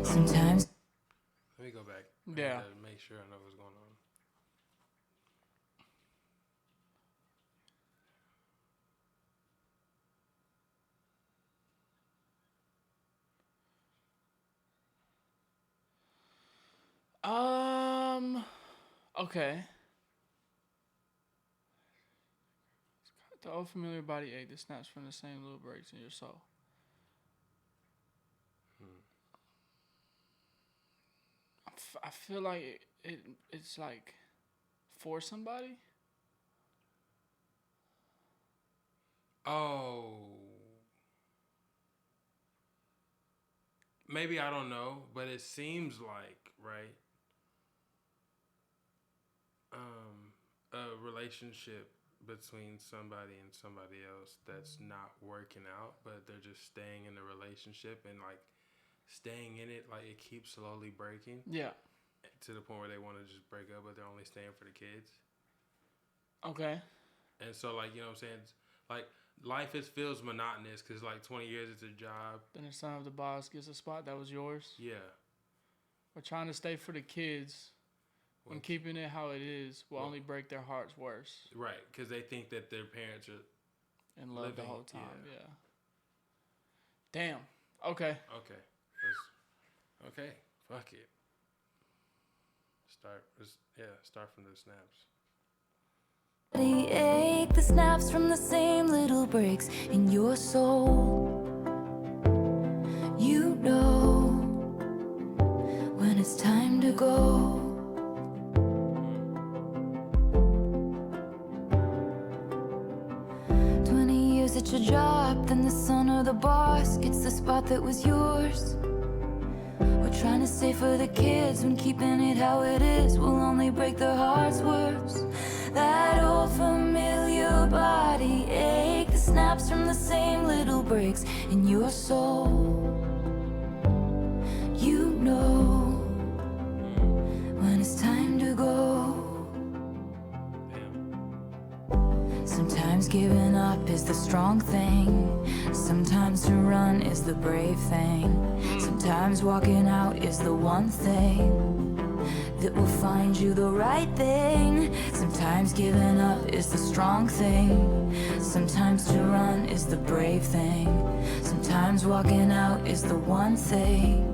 Sometimes. Let me go back. Yeah. To make sure I know what's going on. Okay. The old familiar body ache that snaps from the same little breaks in your soul. I feel like it's like for somebody. Oh. Maybe I don't know, but it seems like, right? A relationship between somebody and somebody else that's not working out, but they're just staying in the relationship and like staying in it, like it keeps slowly breaking. Yeah. To the point where they want to just break up, but they're only staying for the kids. Okay. And so, like, you know what I'm saying? Like, life feels monotonous because, like, 20 years it's a job. Then the son of the boss gets a spot that was yours. Yeah. We're trying to stay for the kids. When keeping it how it is will only break their hearts worse. Right, because they think that their parents are in love the whole time. Yeah. Damn. Okay. Okay. Fuck it. Start from the snaps. The ache, the snaps from the same little breaks in your soul. You know when it's time to go. 20 years at your job, then the son or the boss gets the spot that was yours. We're trying to save for the kids when keeping it how it is will only break their hearts worse. That old familiar body ache, the snaps from the same little breaks in your soul. You know when it's time to go. Sometimes giving up is the strong thing. Sometimes to run is the brave thing. Sometimes walking out is the one thing that will find you the right thing. Sometimes giving up is the strong thing. Sometimes to run is the brave thing. Sometimes walking out is the one thing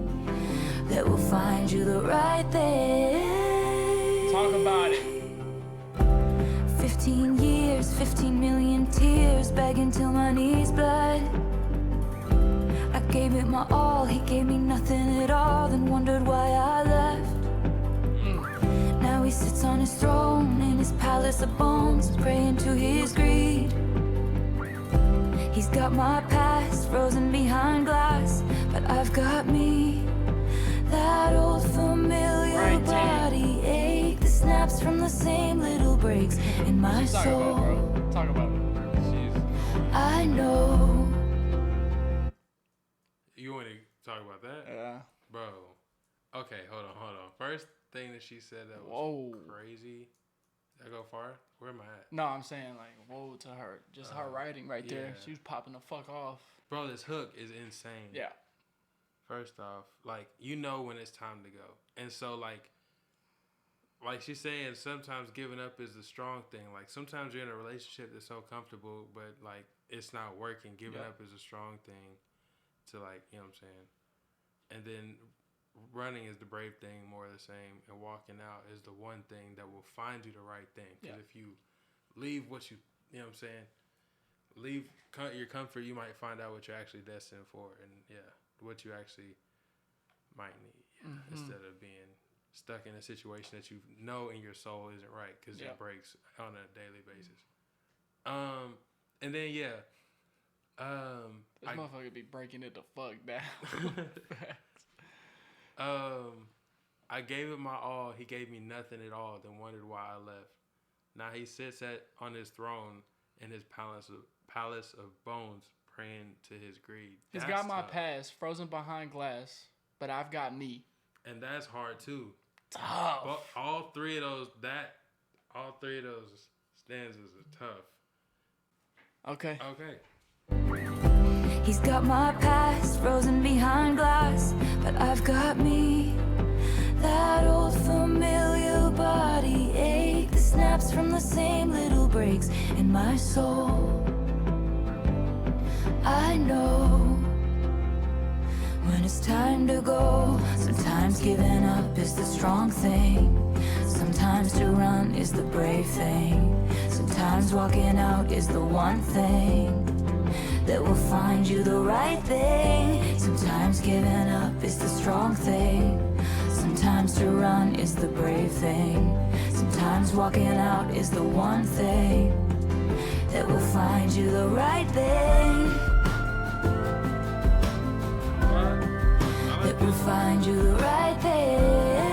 that will find you the right thing. Talk about it. 15 years, 15 million tears, begging till my knees bled. I gave it my all, he gave me nothing at all, then wondered why I left. Now he sits on his throne in his palace of bones, praying to his greed. He's got my past frozen behind glass, but I've got me. That old familiar body ache, the snaps from the same little breaks in my soul. Talk about it. I know. You want to talk about that? Yeah. Bro. Okay, hold on. First thing that she said that was crazy. Did I go far? Where am I at? No, I'm saying like, whoa to her. Just her writing right there. She was popping the fuck off. Bro, this hook is insane. Yeah. First off, like, you know when it's time to go. And so, like she's saying, sometimes giving up is the strong thing. Like, sometimes you're in a relationship that's so comfortable, but, like, it's not working. Giving up is a strong thing to, like, you know what I'm saying? And then running is the brave thing, more of the same. And walking out is the one thing that will find you the right thing. Because if you leave what you know what I'm saying. Leave your comfort. You might find out what you're actually destined for, and what you actually might need instead of being stuck in a situation that you know in your soul isn't right because it breaks on a daily basis. And then this motherfucker be breaking it the fuck down. I gave it my all. He gave me nothing at all. Then wondered why I left. Now he sits on his throne in his palace of bones, praying to his greed. He's got my past frozen behind glass, but I've got me. And that's hard too. Tough. But all three of those stanzas are tough. Okay. He's got my past frozen behind glass, but I've got me. That old familiar body ache that snaps from the same little breaks in my soul. I know when it's time to go. Sometimes giving up is the strong thing. Sometimes to run is the brave thing. Sometimes walking out is the one thing that will find you the right thing. Sometimes giving up is the strong thing. Sometimes to run is the brave thing. Sometimes walking out is the one thing that will find you the right thing. That will find you the right thing.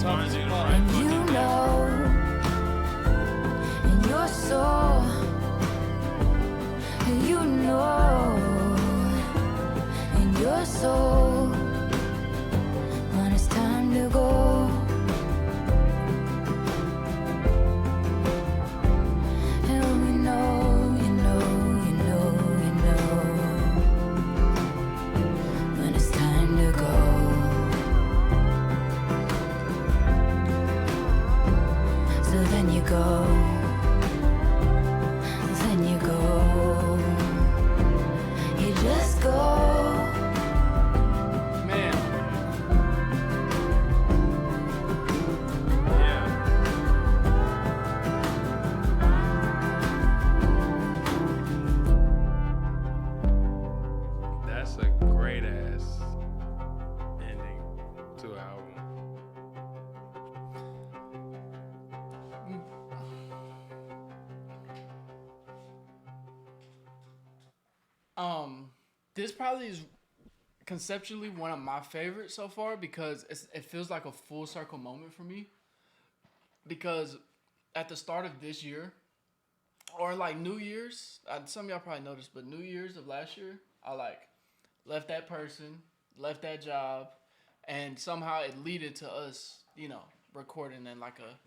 And you know, in your soul, and you know, in your soul, when it's time to go. And we know, you know, you know, you know, when it's time to go. So then you go, you just go. Man. That's a great ass ending to an album. This probably is conceptually one of my favorites so far because it feels like a full circle moment for me. Because at the start of this year, or like New Year's, some of y'all probably noticed, but New Year's of last year, I like left that person, left that job, and somehow it leaded to us, recording in like a,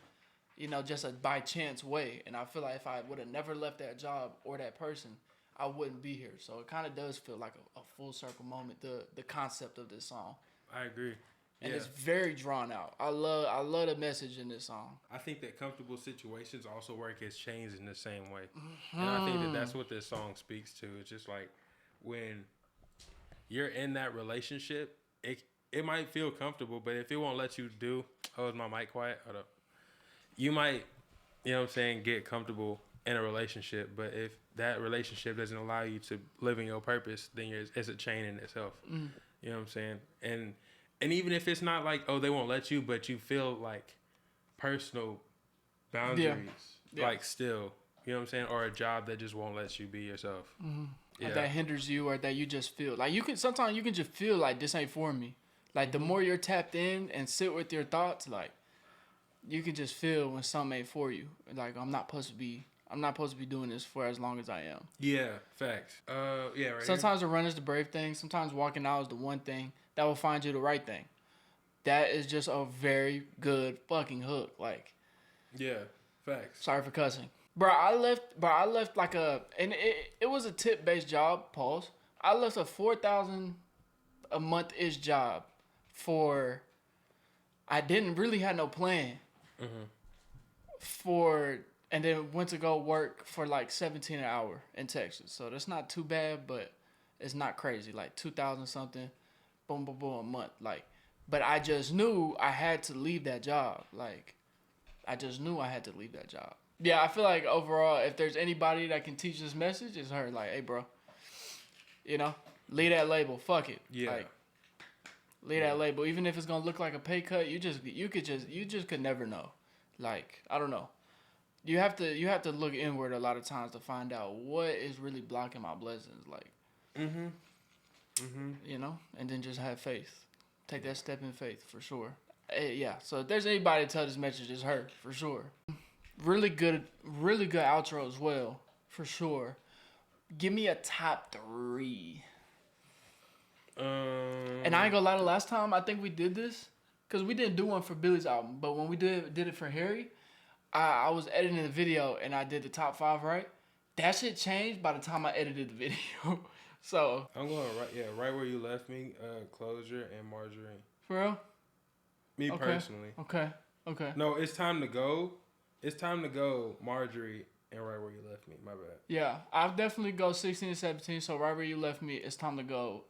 just a by chance way. And I feel like if I would have never left that job or that person, I wouldn't be here. So it kind of does feel like a full circle moment, the concept of this song. I agree. And it's very drawn out. I love the message in this song. I think that comfortable situations also work as chains in the same way. And I think that that's what this song speaks to. It's just like when you're in that relationship, it might feel comfortable, but if it won't let you do, is my mic quiet? Hold up. You might, get comfortable in a relationship, but if that relationship doesn't allow you to live in your purpose, then it's a chain in itself. You know what I'm saying? And even if it's not like, they won't let you, but you feel like personal boundaries, like still, you know what I'm saying? Or a job that just won't let you be yourself. Or that hinders you, or that you just feel like sometimes you can just feel like this ain't for me. Like the more you're tapped in and sit with your thoughts, like you can just feel when something ain't for you. Like I'm not supposed to be doing this for as long as I am. Yeah, facts. Right. Sometimes the run is the brave thing. Sometimes walking out is the one thing that will find you the right thing. That is just a very good fucking hook. Like, yeah, facts. Sorry for cussing, bro. I left like and it was a tip based job. Pause. I left a $4,000 a month ish job for. I didn't really have no plan. And then went to go work for like $17 an hour in Texas. So that's not too bad, but it's not crazy. Like 2,000 something, boom, boom, boom, a month. Like, but I just knew I had to leave that job. Like, I just knew I had to leave that job. Yeah, I feel like overall, if there's anybody that can teach this message, it's her. Like, hey, bro, you know, leave that label. Fuck it. Yeah. Like, leave that label. Even if it's gonna look like a pay cut, you just could never know. Like, I don't know. You have to look inward a lot of times to find out what is really blocking my blessings. Like, you know, and then just have faith. Take that step in faith for sure. Yeah. So if there's anybody to tell this message, it's her for sure. Really good outro as well for sure. Give me a top 3. And I ain't gonna lie, the last time I think we did this, cause we didn't do one for Billy's album, but when we did it for Harry, I was editing the video and I did the top 5 right. That shit changed by the time I edited the video. So I'm going right where you left me. Closure and Marjorie. for real? Me Okay. personally. Okay. No, it's time to go. It's time to go. Marjorie and right where you left me. My bad. Yeah, I'll definitely go 16 and 17. So right where you left me, it's time to go.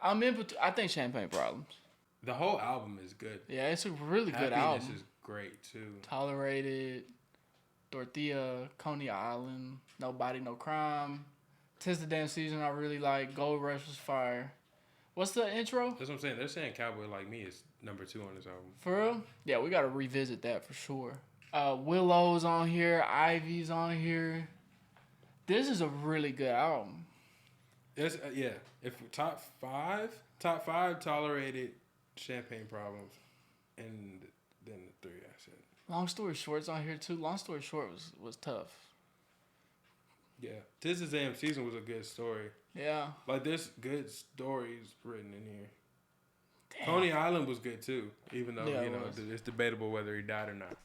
I'm in between. I think Champagne Problems. The whole album is good. Yeah, it's a really good Happiness album. is great too. Tolerated, Dorothea, Coney Island, Nobody, No Crime. 'Tis the Damn Season I really like. Gold Rush was fire. What's the intro? That's what I'm saying. They're saying Cowboy Like Me is number 2 on this album. For real? Yeah, we gotta revisit that for sure. Willow's on here. Ivy's on here. This is a really good album. It's, yeah. If top five, Tolerated, Champagne Problems, and then the 3 I said. Long Story Short's on here too. Long Story Short was tough. Yeah. This is Damn Season was a good story. Yeah. Like, there's good stories written in here. Damn. Coney Island was good too, even though, Yeah, you it know, was. it's debatable whether he died or not.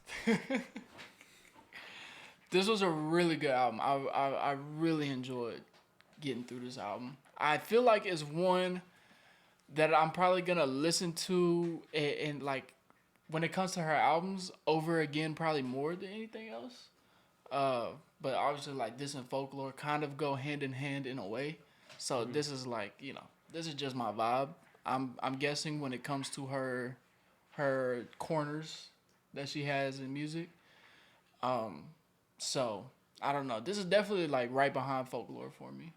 This was a really good album. I really enjoyed getting through this album. I feel like it's one that I'm probably gonna listen to and like when it comes to her albums over again, probably more than anything else. But obviously like this and Folklore kind of go hand in hand in a way. So this is like, you know, this is just my vibe. I'm guessing when it comes to her corners that she has in music. So I don't know. This is definitely like right behind Folklore for me.